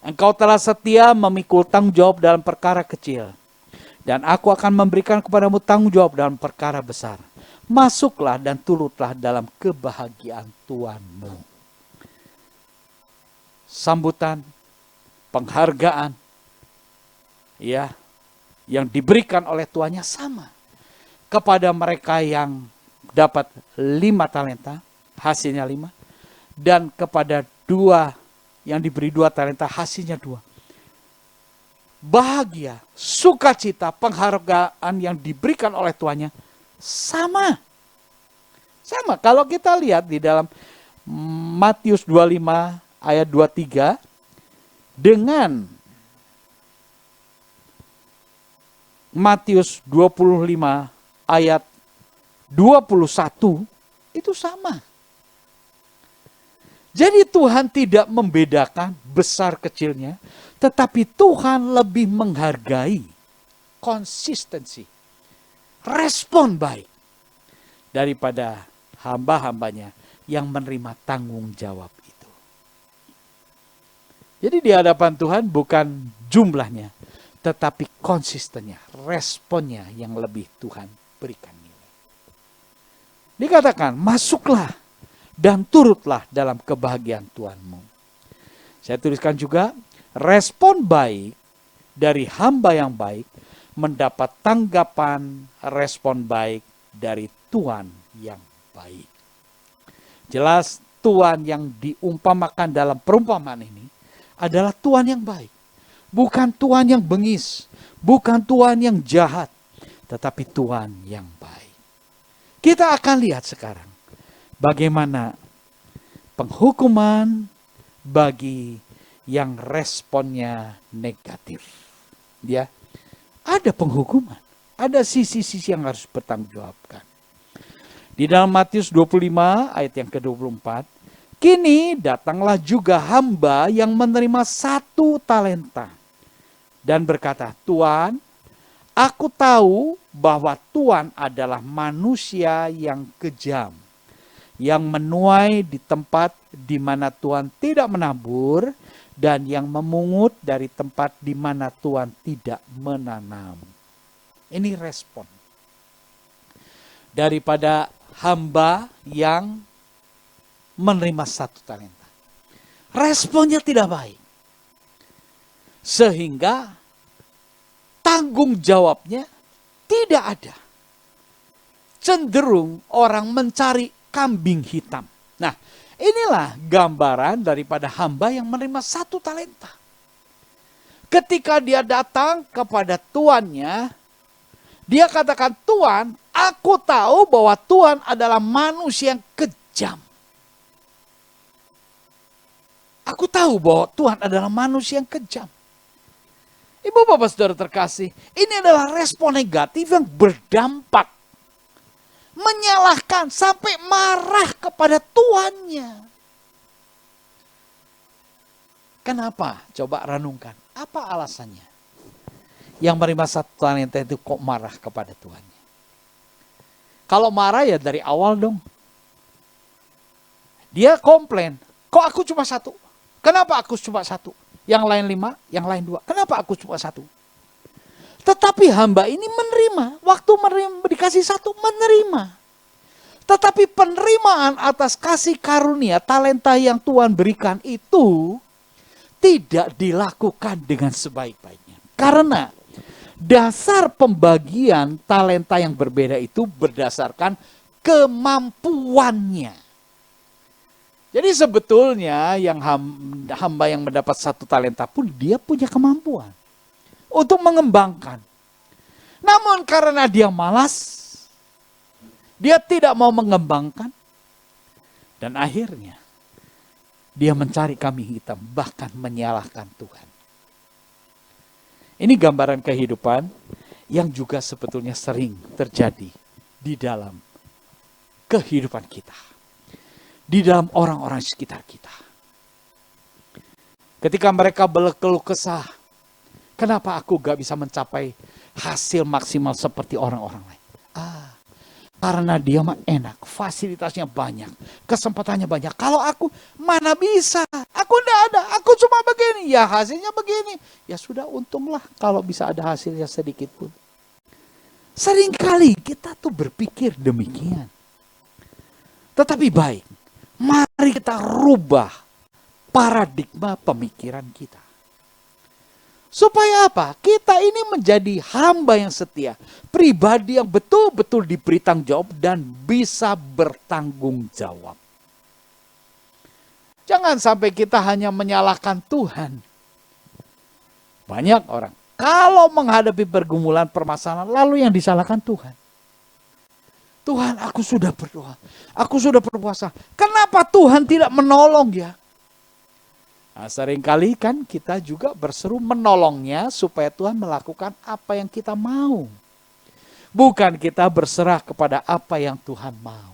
S2: Engkau telah setia memikul tanggung jawab dalam perkara kecil, dan aku akan memberikan kepadamu tanggung jawab dalam perkara besar. Masuklah dan turutlah dalam kebahagiaan Tuhanmu. Sambutan, penghargaan, ya, yang diberikan oleh tuannya sama. Kepada mereka yang dapat 5 talenta, hasilnya 5. Dan kepada 2 yang diberi 2 talenta, hasilnya 2. Bahagia, sukacita, penghargaan yang diberikan oleh tuannya sama. Sama, kalau kita lihat di dalam Matius 25 ayat 23 dengan Matius 25 ayat 21 itu sama. Jadi Tuhan tidak membedakan besar kecilnya, tetapi Tuhan lebih menghargai konsistensi, respon baik daripada hamba-hambanya yang menerima tanggung jawab itu. Jadi di hadapan Tuhan bukan jumlahnya, tetapi konsistennya, responnya yang lebih Tuhan berikan nilai. Dikatakan, masuklah dan turutlah dalam kebahagiaan Tuhanmu. Saya tuliskan juga, respon baik dari hamba yang baik mendapat tanggapan respon baik dari Tuhan yang baik. Jelas Tuhan yang diumpamakan dalam perumpamaan ini adalah Tuhan yang baik. Bukan Tuhan yang bengis, bukan Tuhan yang jahat, tetapi Tuhan yang baik. Kita akan lihat sekarang bagaimana penghukuman bagi yang responnya negatif. Ya, ada penghukuman, ada sisi-sisi yang harus bertanggungjawabkan. Di dalam Matius 25 ayat yang ke-24, kini datanglah juga hamba yang menerima 1 talenta dan berkata, Tuan, aku tahu bahwa Tuhan adalah manusia yang kejam, yang menuai di tempat di mana Tuhan tidak menabur, dan yang memungut dari tempat di mana Tuhan tidak menanam. Ini respon daripada hamba yang menerima 1 talenta. Responnya tidak baik. Sehingga tanggung jawabnya tidak ada. Cenderung orang mencari kambing hitam. Nah, inilah gambaran daripada hamba yang menerima 1 talenta. Ketika dia datang kepada tuannya, dia katakan, Tuan, aku tahu bahwa Tuhan adalah manusia yang kejam. Aku tahu bahwa Tuhan adalah manusia yang kejam. Ibu bapak saudara terkasih, ini adalah respon negatif yang berdampak. Menyalahkan sampai marah kepada tuannya. Kenapa? Coba renungkan. Apa alasannya? Yang menerima 1 talenta itu kok marah kepada tuannya? Kalau marah ya dari awal dong. Dia komplain, kok aku cuma 1? Kenapa aku cuma 1? Yang lain 5, yang lain 2. Kenapa aku cuma 1? Tetapi hamba ini menerima. Waktu dikasih 1, menerima. Tetapi penerimaan atas kasih karunia, talenta yang Tuhan berikan itu tidak dilakukan dengan sebaik-baiknya. Karena dasar pembagian talenta yang berbeda itu berdasarkan kemampuannya. Jadi sebetulnya yang hamba yang mendapat 1 talenta pun dia punya kemampuan untuk mengembangkan. Namun karena dia malas, dia tidak mau mengembangkan, dan akhirnya dia mencari kambing hitam, bahkan menyalahkan Tuhan. Ini gambaran kehidupan yang juga sebetulnya sering terjadi di dalam kehidupan kita. Di dalam orang-orang sekitar kita. Ketika mereka berkeluh kesah, kenapa aku gak bisa mencapai hasil maksimal seperti orang-orang lain? Karena dia mah enak, fasilitasnya banyak, kesempatannya banyak. Kalau aku mana bisa, aku enggak ada, aku cuma begini, ya hasilnya begini. Ya sudah, untunglah kalau bisa ada hasilnya sedikit pun. Seringkali kita tuh berpikir demikian. Tetapi baik, mari kita rubah paradigma pemikiran kita. Supaya apa? Kita ini menjadi hamba yang setia. Pribadi yang betul-betul diberi tanggung jawab dan bisa bertanggung jawab. Jangan sampai kita hanya menyalahkan Tuhan. Banyak orang, kalau menghadapi pergumulan permasalahan, lalu yang disalahkan Tuhan. Tuhan, aku sudah berdoa. Aku sudah berpuasa. Kenapa Tuhan tidak menolong ya? Nah, seringkali kan kita juga berseru menolongnya supaya Tuhan melakukan apa yang kita mau. Bukan kita berserah kepada apa yang Tuhan mau.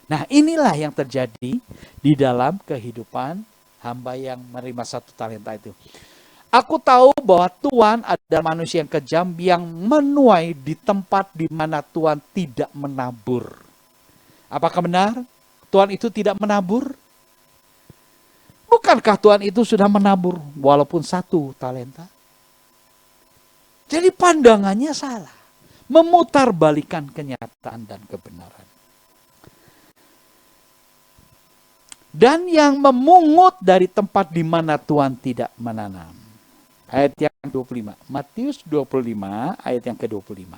S2: Nah, inilah yang terjadi di dalam kehidupan hamba yang menerima 1 talenta itu. Aku tahu bahwa Tuhan adalah manusia yang kejam yang menuai di tempat di mana Tuhan tidak menabur. Apakah benar Tuhan itu tidak menabur? Bukankah Tuhan itu sudah menabur walaupun 1 talenta? Jadi pandangannya salah. Memutarbalikan kenyataan dan kebenaran. Dan yang memungut dari tempat di mana Tuhan tidak menanam. Ayat yang 25. Matius 25 ayat yang ke-25.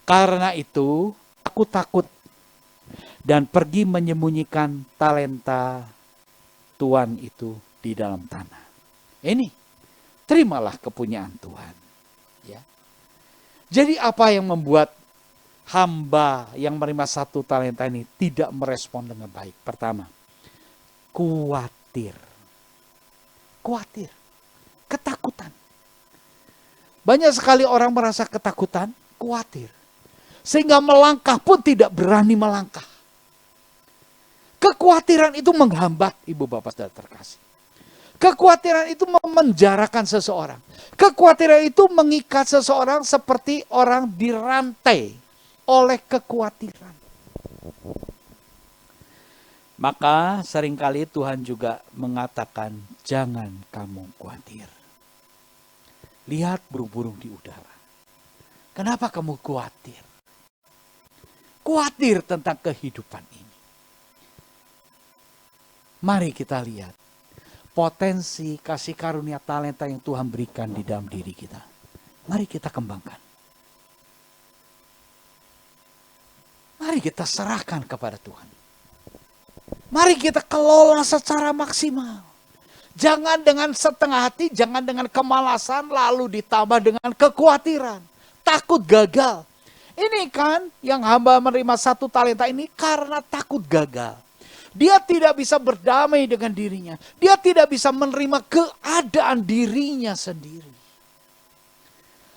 S2: Karena itu aku takut dan pergi menyembunyikan talenta Tuhan itu di dalam tanah. Ini, terimalah kepunyaan Tuhan. Ya. Jadi apa yang membuat hamba yang menerima 1 talenta ini tidak merespon dengan baik? Pertama, khawatir. Khawatir, ketakutan. Banyak sekali orang merasa ketakutan, khawatir. Sehingga melangkah pun tidak berani melangkah. Kekhawatiran itu menghambat, ibu bapak saudara terkasih. Kekhawatiran itu memenjarakan seseorang. Kekhawatiran itu mengikat seseorang seperti orang dirantai oleh kekhawatiran. Maka seringkali Tuhan juga mengatakan, jangan kamu khawatir. Lihat burung-burung di udara. Kenapa kamu khawatir? Khawatir tentang kehidupan ini. Mari kita lihat potensi kasih karunia talenta yang Tuhan berikan di dalam diri kita. Mari kita kembangkan. Mari kita serahkan kepada Tuhan. Mari kita kelola secara maksimal. Jangan dengan setengah hati, jangan dengan kemalasan, lalu ditambah dengan kekhawatiran. Takut gagal. Ini kan yang hamba menerima 1 talenta ini karena takut gagal. Dia tidak bisa berdamai dengan dirinya. Dia tidak bisa menerima keadaan dirinya sendiri.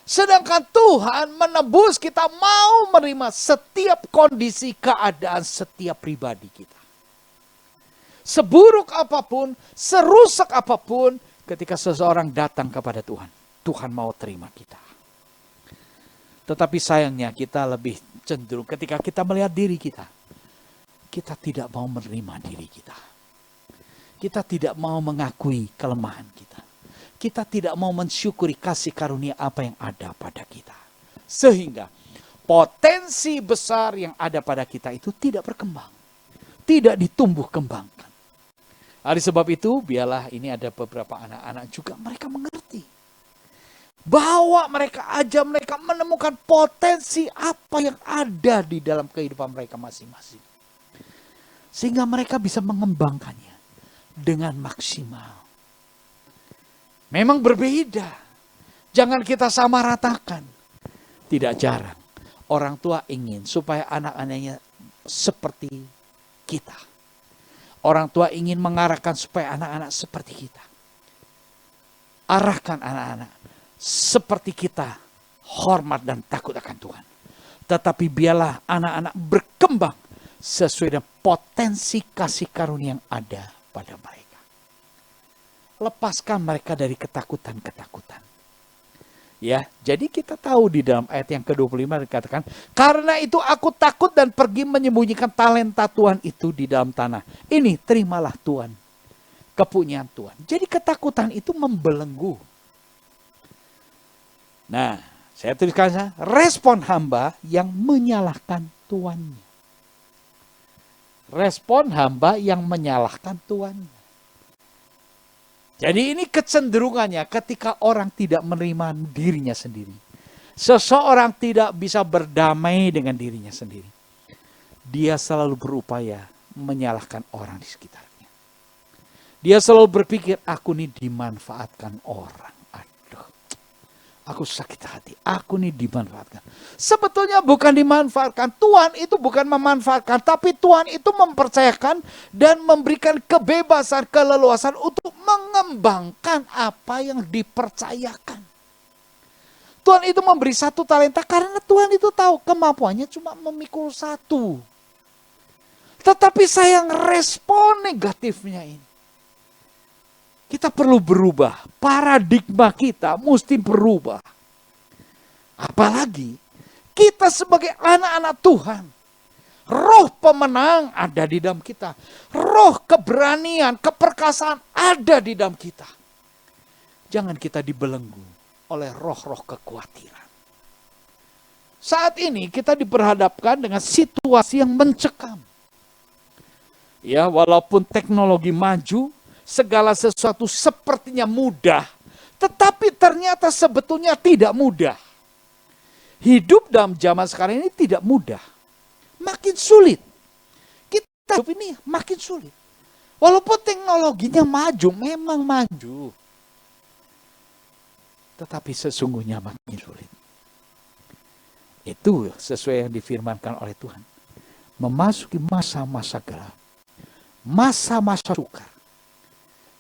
S2: Sedangkan Tuhan menebus kita mau menerima setiap kondisi keadaan setiap pribadi kita. Seburuk apapun, serusak apapun, ketika seseorang datang kepada Tuhan, Tuhan mau terima kita. Tetapi sayangnya kita lebih cenderung ketika kita melihat diri kita, kita tidak mau menerima diri kita. Kita tidak mau mengakui kelemahan kita. Kita tidak mau mensyukuri kasih karunia apa yang ada pada kita. Sehingga potensi besar yang ada pada kita itu tidak berkembang. Tidak ditumbuh kembangkan. Oleh sebab itu, biarlah ini ada beberapa anak-anak juga mereka mengerti. Bawa mereka aja mereka menemukan potensi apa yang ada di dalam kehidupan mereka masing-masing. Sehingga mereka bisa mengembangkannya dengan maksimal. Memang berbeda. Jangan kita samaratakan. Tidak jarang orang tua ingin supaya anak-anaknya seperti kita. Orang tua ingin mengarahkan supaya anak-anak seperti kita. Arahkan anak-anak seperti kita, hormat dan takut akan Tuhan. Tetapi biarlah anak-anak berkembang sesuai dengan potensi kasih karunia yang ada pada mereka. Lepaskan mereka dari ketakutan-ketakutan. Ya, jadi kita tahu di dalam ayat yang ke-25 dikatakan, karena itu aku takut dan pergi menyembunyikan talenta Tuhan itu di dalam tanah. Ini terimalah Tuhan, kepunyaan Tuhan. Jadi ketakutan itu membelenggu. Nah, saya tuliskan respon hamba yang menyalahkan tuannya. Respon hamba yang menyalahkan tuannya. Jadi ini kecenderungannya ketika orang tidak menerima dirinya sendiri. Seseorang tidak bisa berdamai dengan dirinya sendiri. Dia selalu berupaya menyalahkan orang di sekitarnya. Dia selalu berpikir, aku ini dimanfaatkan orang. Aduh, aku sakit hati. Aku ini dimanfaatkan. Sebetulnya bukan dimanfaatkan. Tuhan itu bukan memanfaatkan. Tapi Tuhan itu mempercayakan dan memberikan kebebasan, keleluasan untuk mengembangkan apa yang dipercayakan. Tuhan itu memberi 1 talenta karena Tuhan itu tahu kemampuannya cuma memikul 1. Tetapi sayang respon negatifnya ini. Kita perlu berubah. Paradigma kita mesti berubah. Apalagi kita sebagai anak-anak Tuhan. Roh pemenang ada di dalam kita. Roh keberanian, keperkasaan ada di dalam kita. Jangan kita dibelenggu oleh roh-roh kekhawatiran. Saat ini kita diperhadapkan dengan situasi yang mencekam. Ya, walaupun teknologi maju, segala sesuatu sepertinya mudah, tetapi ternyata sebetulnya tidak mudah. Hidup dalam zaman sekarang ini tidak mudah. Makin sulit. Kita hidup ini makin sulit. Walaupun teknologinya maju, memang maju. Tetapi sesungguhnya makin sulit. Itu sesuai yang difirmankan oleh Tuhan. Memasuki masa-masa gelap. Masa-masa sukar.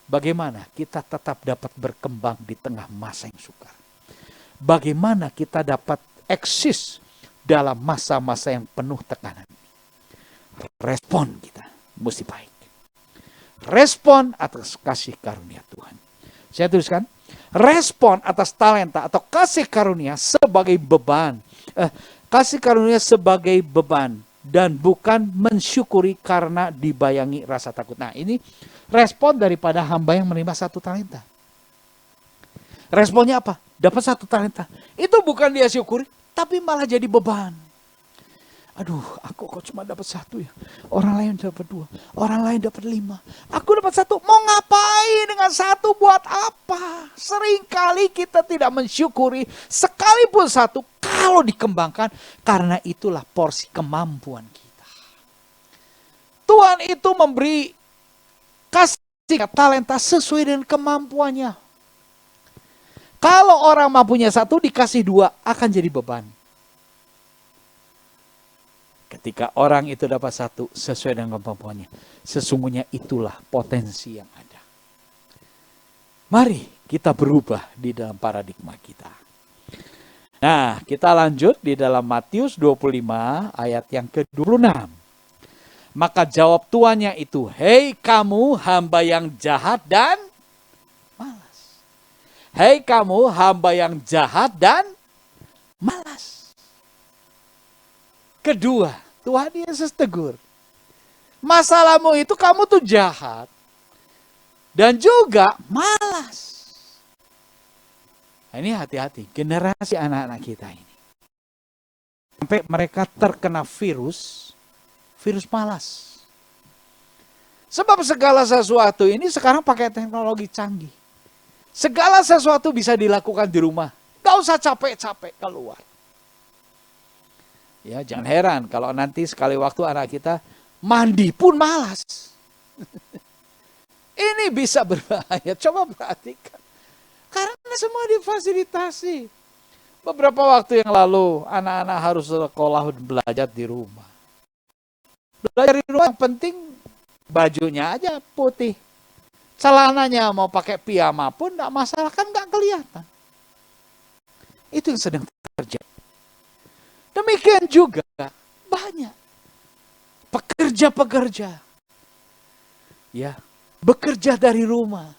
S2: Bagaimana kita tetap dapat berkembang di tengah masa yang sukar. Bagaimana kita dapat eksis dalam masa-masa yang penuh tekanan. Respon kita mesti baik. Respon atas kasih karunia Tuhan. Saya tuliskan, respon atas talenta atau kasih karunia sebagai beban. Kasih karunia sebagai beban dan bukan mensyukuri karena dibayangi rasa takut. Nah, ini respon daripada hamba yang menerima 1 talenta. Responnya apa? Dapat 1 talenta. Itu bukan dia syukuri, tapi malah jadi beban. Aduh, aku kok cuma dapat 1 ya. Orang lain dapat 2, orang lain dapat 5. Aku dapat 1, mau ngapain dengan 1, buat apa? Seringkali kita tidak mensyukuri sekalipun 1 kalau dikembangkan, karena itulah porsi kemampuan kita. Tuhan itu memberi kasih talenta sesuai dengan kemampuannya. Kalau orang mampunya 1 dikasih 2 akan jadi beban. Ketika orang itu dapat 1 sesuai dengan kemampuannya, sesungguhnya itulah potensi yang ada. Mari kita berubah di dalam paradigma kita. Nah, kita lanjut di dalam Matius 25 ayat yang ke-26. Maka jawab tuannya itu, hei kamu hamba yang jahat dan malas. Hei kamu hamba yang jahat dan malas. Kedua, Tuhan Yesus tegur. Masalahmu itu kamu tuh jahat. Dan juga malas. Nah, ini hati-hati, generasi anak-anak kita ini. Sampai mereka terkena virus malas. Sebab segala sesuatu ini sekarang pakai teknologi canggih. Segala sesuatu bisa dilakukan di rumah. Gak usah capek-capek keluar. Ya, jangan heran kalau nanti sekali waktu anak kita mandi pun malas. Ini bisa berbahaya. Coba perhatikan. Karena semua difasilitasi. Beberapa waktu yang lalu anak-anak harus sekolah dan belajar di rumah. Belajar di rumah yang penting bajunya aja putih. Celananya mau pakai piyama pun enggak masalah, kan enggak kelihatan. Itu yang sedang terjadi. Demikian juga banyak pekerja-pekerja ya, bekerja dari rumah.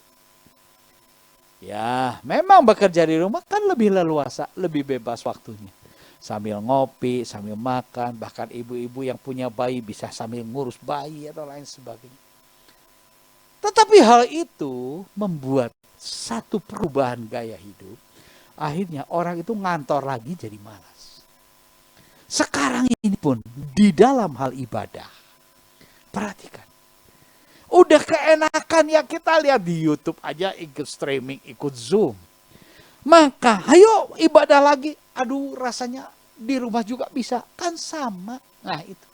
S2: Ya, memang bekerja di rumah kan lebih leluasa, lebih bebas waktunya. Sambil ngopi, sambil makan, bahkan ibu-ibu yang punya bayi bisa sambil ngurus bayi atau lain sebagainya. Tetapi hal itu membuat satu perubahan gaya hidup. Akhirnya orang itu ngantor lagi jadi malas. Sekarang ini pun di dalam hal ibadah. Perhatikan. Udah keenakan ya kita lihat di YouTube aja, ikut streaming, ikut Zoom. Maka ayo ibadah lagi. Aduh, rasanya di rumah juga bisa. Kan sama. Nah itu.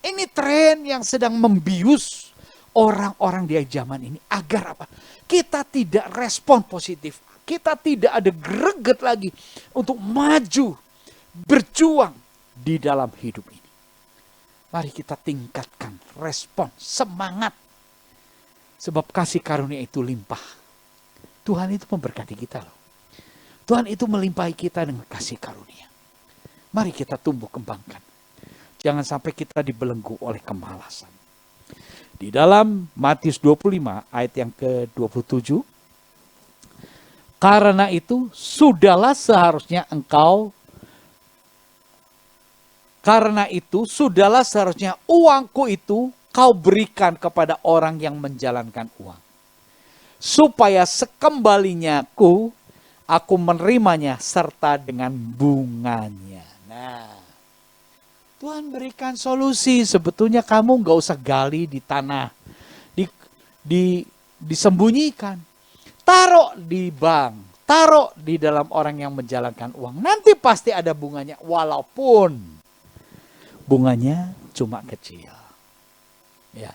S2: Ini tren yang sedang membius orang-orang di zaman ini. Agar apa? Kita tidak respon positif. Kita tidak ada greget lagi untuk maju. Berjuang di dalam hidup ini. Mari kita tingkatkan respon, semangat. Sebab kasih karunia itu limpah. Tuhan itu memberkati kita loh. Tuhan itu melimpahi kita dengan kasih karunia. Mari kita tumbuh kembangkan. Jangan sampai kita dibelenggu oleh kemalasan. Di dalam Matius 25 ayat yang ke-27. Karena itu sudahlah seharusnya uangku itu kau berikan kepada orang yang menjalankan uang. Supaya sekembalinya aku menerimanya serta dengan bunganya. Nah, Tuhan berikan solusi. Sebetulnya kamu gak usah gali di tanah. Disembunyikan. Taruh di bank. Taruh di dalam orang yang menjalankan uang. Nanti pasti ada bunganya. Walaupun bunganya cuma kecil. Ya.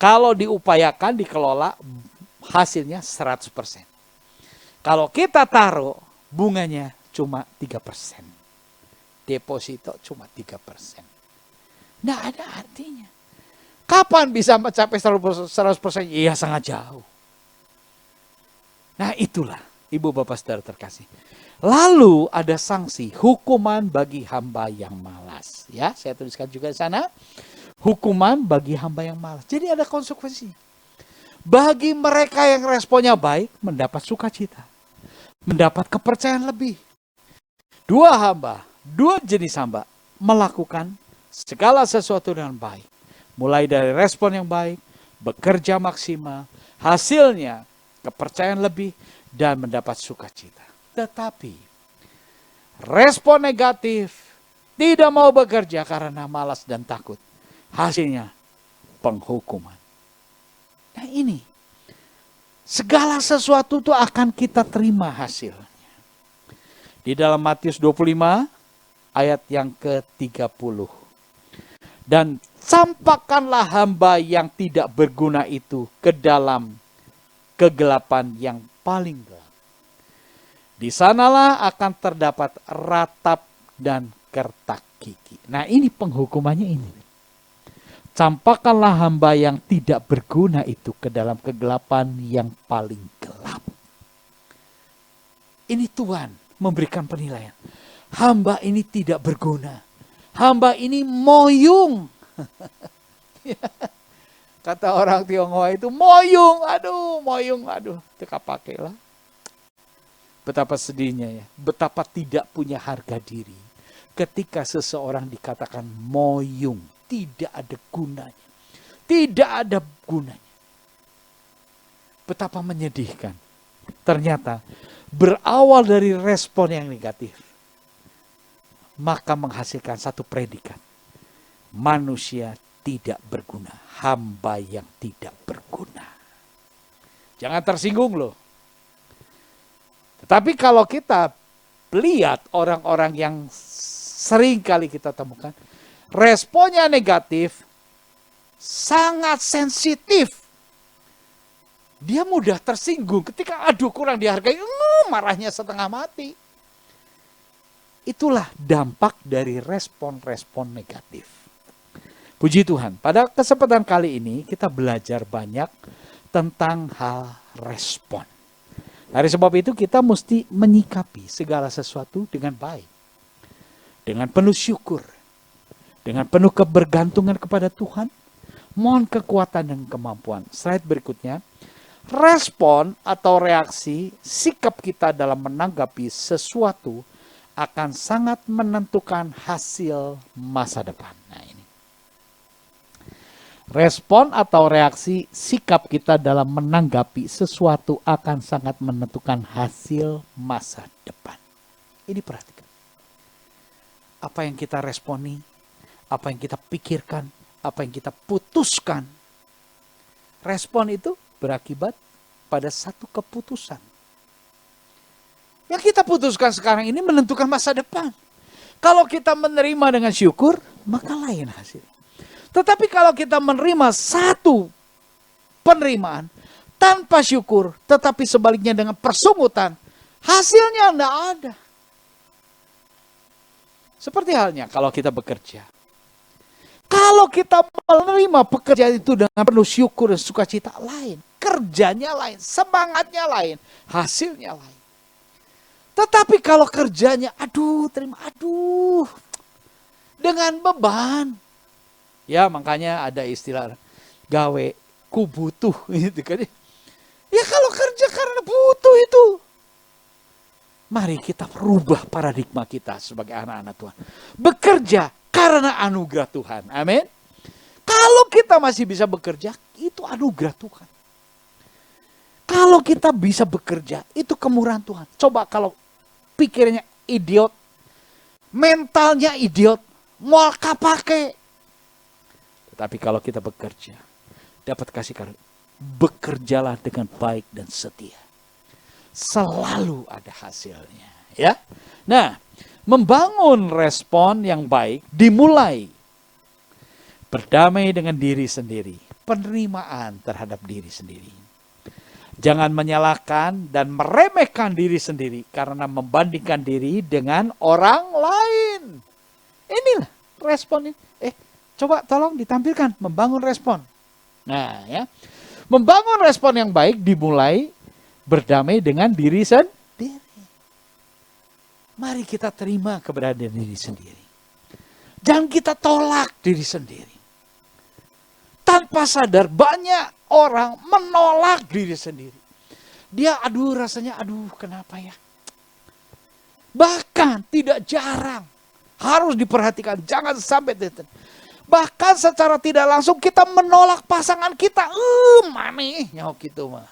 S2: Kalau diupayakan, dikelola, hasilnya 100%. Kalau kita taruh, bunganya cuma 3%. Deposito cuma 3%. Nggak ada artinya. Kapan bisa mencapai 100%? Iya, sangat jauh. Nah, itulah Ibu Bapak Saudara terkasih. Lalu ada sanksi, hukuman bagi hamba yang malas. Ya, saya tuliskan juga di sana. Hukuman bagi hamba yang malas. Jadi ada konsekuensinya. Bagi mereka yang responnya baik, mendapat sukacita. Mendapat kepercayaan lebih. Dua jenis hamba melakukan segala sesuatu dengan baik. Mulai dari respon yang baik, bekerja maksimal, hasilnya kepercayaan lebih, dan mendapat sukacita. Tetapi respon negatif, tidak mau bekerja karena malas dan takut, hasilnya penghukuman. Nah ini, segala sesuatu itu akan kita terima hasilnya. Di dalam Matius 25 ayat yang ke-30. Dan campakkanlah hamba yang tidak berguna itu ke dalam kegelapan yang paling gelap. Di sanalah akan terdapat ratap dan kertak gigi. Nah ini penghukumannya ini. Campakkanlah hamba yang tidak berguna itu ke dalam kegelapan yang paling gelap. Ini Tuhan memberikan penilaian. Hamba ini tidak berguna. Hamba ini moyung. Kata orang Tionghoa itu moyung. Aduh, teka pakailah. Betapa sedihnya ya. Betapa tidak punya harga diri. Ketika seseorang dikatakan moyung. Tidak ada gunanya. Tidak ada gunanya. Betapa menyedihkan. Ternyata berawal dari respon yang negatif. Maka menghasilkan satu predikat. Manusia tidak berguna. Hamba yang tidak berguna. Jangan tersinggung loh. Tetapi kalau kita lihat orang-orang yang sering kali kita temukan. Responnya negatif. Sangat sensitif. Dia mudah tersinggung. Ketika aduh kurang dihargai. Marahnya setengah mati. Itulah dampak dari respon-respon negatif. Puji Tuhan, pada kesempatan kali ini kita belajar banyak tentang hal respon. Dari sebab itu kita mesti menyikapi segala sesuatu dengan baik. Dengan penuh syukur. Dengan penuh kebergantungan kepada Tuhan. Mohon kekuatan dan kemampuan. Slide berikutnya. Respon atau reaksi sikap kita dalam menanggapi sesuatu akan sangat menentukan hasil masa depan. Nah ini. Respon atau reaksi sikap kita dalam menanggapi sesuatu akan sangat menentukan hasil masa depan. Ini perhatikan. Apa yang kita responi, apa yang kita pikirkan, apa yang kita putuskan. Respon itu berakibat pada satu keputusan. Yang kita putuskan sekarang ini menentukan masa depan. Kalau kita menerima dengan syukur, maka lain hasilnya. Tetapi kalau kita menerima satu penerimaan tanpa syukur, tetapi sebaliknya dengan persungutan, hasilnya tidak ada. Seperti halnya kalau kita bekerja. Kalau kita menerima pekerjaan itu dengan penuh syukur dan sukacita, lain. Kerjanya lain, semangatnya lain, hasilnya lain. Tetapi kalau kerjanya, dengan beban. Ya makanya ada istilah gawe ku butuh gitu kan. Ya kalau kerja karena butuh itu. Mari kita rubah paradigma kita sebagai anak-anak Tuhan. Bekerja karena anugerah Tuhan. Amin. Kalau kita masih bisa bekerja, itu anugerah Tuhan. Kalau kita bisa bekerja, itu kemurahan Tuhan. Coba kalau pikirnya idiot, mentalnya idiot, mau pakai. Tapi kalau kita bekerja, dapat kasih karunia, bekerjalah dengan baik dan setia. Selalu ada hasilnya, ya. Nah, membangun respon yang baik dimulai berdamai dengan diri sendiri. penerimaan terhadap diri sendiri. Jangan menyalahkan dan meremehkan diri sendiri karena membandingkan diri dengan orang lain. Inilah responnya. Coba tolong ditampilkan membangun respon. Nah ya, membangun respon yang baik dimulai berdamai dengan diri sendiri. Mari kita terima keberadaan diri sendiri. Jangan kita tolak diri sendiri. Tanpa sadar banyak orang menolak diri sendiri. Dia rasanya kenapa ya. Bahkan tidak jarang harus diperhatikan, jangan sampai bahkan secara tidak langsung kita menolak pasangan kita. Mami, nyawa gitu mah.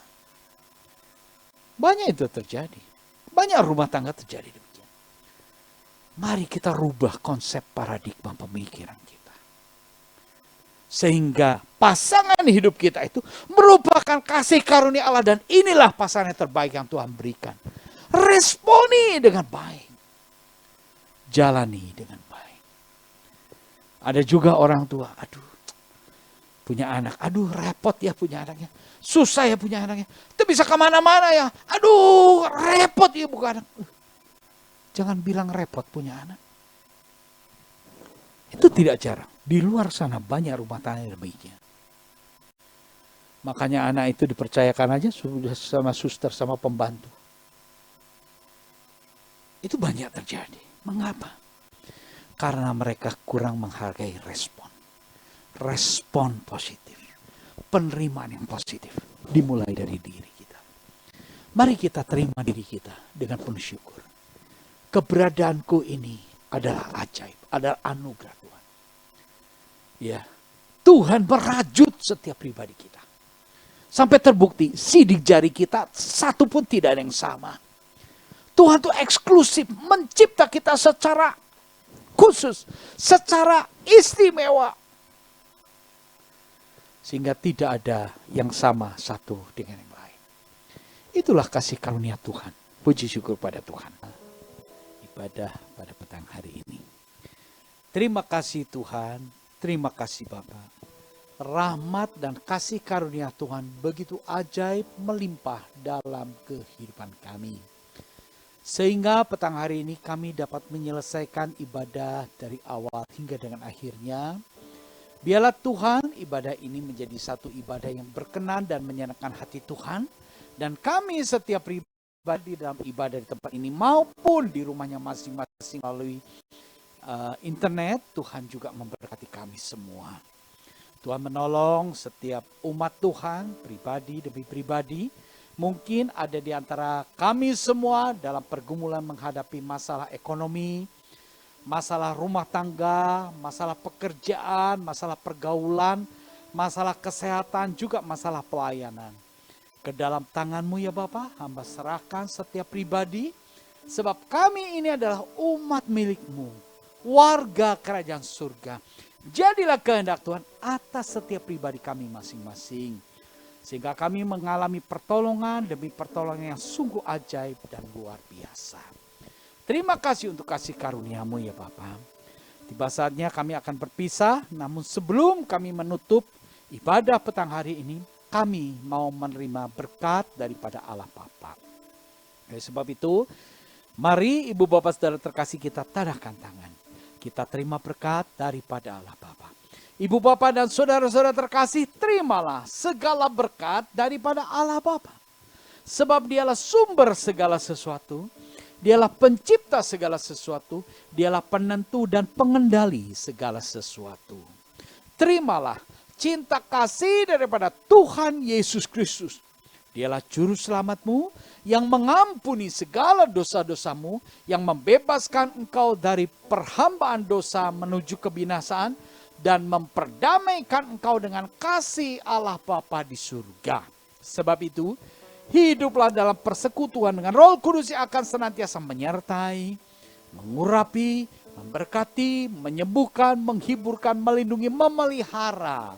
S2: Banyak itu terjadi. Banyak rumah tangga terjadi demikian. Mari kita rubah konsep paradigma pemikiran kita. Sehingga pasangan hidup kita itu merupakan kasih karunia Allah. Dan inilah pasangan yang terbaik yang Tuhan berikan. Responi dengan baik. Jalani dengan baik. Ada juga orang tua, punya anak, repot ya punya anaknya. Susah ya punya anaknya. Itu bisa kemana-mana ya. Repot ya bukan anak. Jangan bilang repot punya anak. Itu tidak jarang. Di luar sana banyak rumah tangga yang demikian. Makanya anak itu dipercayakan aja sudah sama suster, sama pembantu. Itu banyak terjadi. Mengapa? Karena mereka kurang menghargai respon. Respon positif. Penerimaan yang positif. Dimulai dari diri kita. Mari kita terima diri kita dengan penuh syukur. Keberadaanku ini adalah ajaib. Adalah anugerah Tuhan. Ya, Tuhan merajut setiap pribadi kita. Sampai terbukti sidik jari kita satu pun tidak ada yang sama. Tuhan tuh eksklusif mencipta kita secara khusus, secara istimewa. Sehingga tidak ada yang sama satu dengan yang lain. Itulah kasih karunia Tuhan. Puji syukur pada Tuhan. Ibadah pada petang hari ini. Terima kasih Tuhan, terima kasih Bapak. Rahmat dan kasih karunia Tuhan begitu ajaib melimpah dalam kehidupan kami. Sehingga petang hari ini kami dapat menyelesaikan ibadah dari awal hingga dengan akhirnya. Biarlah Tuhan ibadah ini menjadi satu ibadah yang berkenan dan menyenangkan hati Tuhan. Dan kami setiap pribadi dalam ibadah di tempat ini maupun di rumahnya masing-masing melalui internet, Tuhan juga memberkati kami semua. Tuhan menolong setiap umat Tuhan, pribadi demi pribadi. Mungkin ada di antara kami semua dalam pergumulan menghadapi masalah ekonomi, masalah rumah tangga, masalah pekerjaan, masalah pergaulan, masalah kesehatan, juga masalah pelayanan. Ke dalam tangan-Mu ya Bapa, hamba serahkan setiap pribadi, sebab kami ini adalah umat milik-Mu, warga kerajaan surga. Jadilah kehendak Tuhan atas setiap pribadi kami masing-masing. Sehingga kami mengalami pertolongan demi pertolongan yang sungguh ajaib dan luar biasa. Terima kasih untuk kasih karunia-Mu ya Bapa. Tiba saatnya kami akan berpisah, namun sebelum kami menutup ibadah petang hari ini, kami mau menerima berkat daripada Allah Bapa. Oleh sebab itu, mari Ibu Bapak Saudara terkasih kita tadahkan tangan. Kita terima berkat daripada Allah Bapa. Ibu Bapak dan saudara-saudara terkasih, terimalah segala berkat daripada Allah Bapa. Sebab Dialah sumber segala sesuatu, Dialah pencipta segala sesuatu, Dialah penentu dan pengendali segala sesuatu. Terimalah cinta kasih daripada Tuhan Yesus Kristus. Dialah juru selamat-Mu yang mengampuni segala dosa-dosa-Mu, yang membebaskan engkau dari perhambaan dosa menuju kebinasaan, dan memperdamaikan engkau dengan kasih Allah Bapa di surga. Sebab itu, hiduplah dalam persekutuan dengan Roh Kudus yang akan senantiasa menyertai, mengurapi, memberkati, menyembuhkan, menghiburkan, melindungi, memelihara.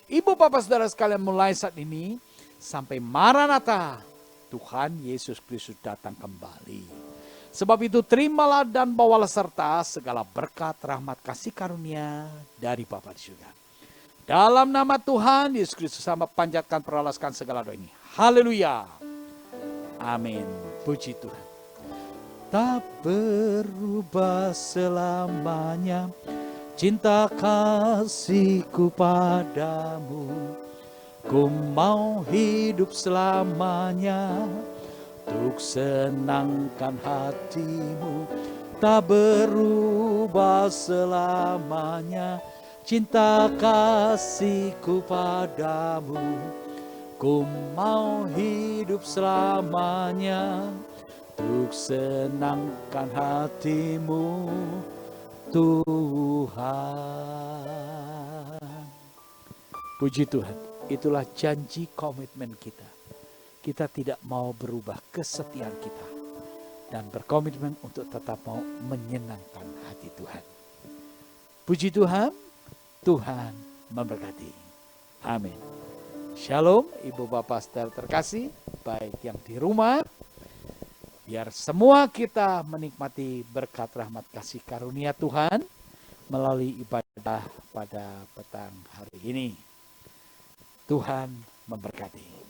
S2: Ibu Bapak Saudara sekalian, mulai saat ini sampai Maranatha, Tuhan Yesus Kristus datang kembali. Sebab itu terimalah dan bawalah serta segala berkat, rahmat, kasih karunia dari Bapa di surga. Dalam nama Tuhan Yesus Kristus sama panjatkan peralaskan segala doa ini. Haleluya. Amin. Puji Tuhan. Tak berubah selamanya cinta kasihku padamu. Ku mau hidup selamanya untuk senangkan hatimu. Tak berubah selamanya cinta kasihku padamu. Ku mau hidup selamanya untuk senangkan hatimu, Tuhan. Puji Tuhan, itulah janji komitmen kita. Kita tidak mau berubah kesetiaan kita dan berkomitmen untuk tetap mau menyenangkan hati Tuhan. Puji Tuhan, Tuhan memberkati. Amin. Shalom, Ibu Bapak Saudara terkasih, baik yang di rumah, biar semua kita menikmati berkat rahmat kasih karunia Tuhan melalui ibadah pada petang hari ini. Tuhan memberkati.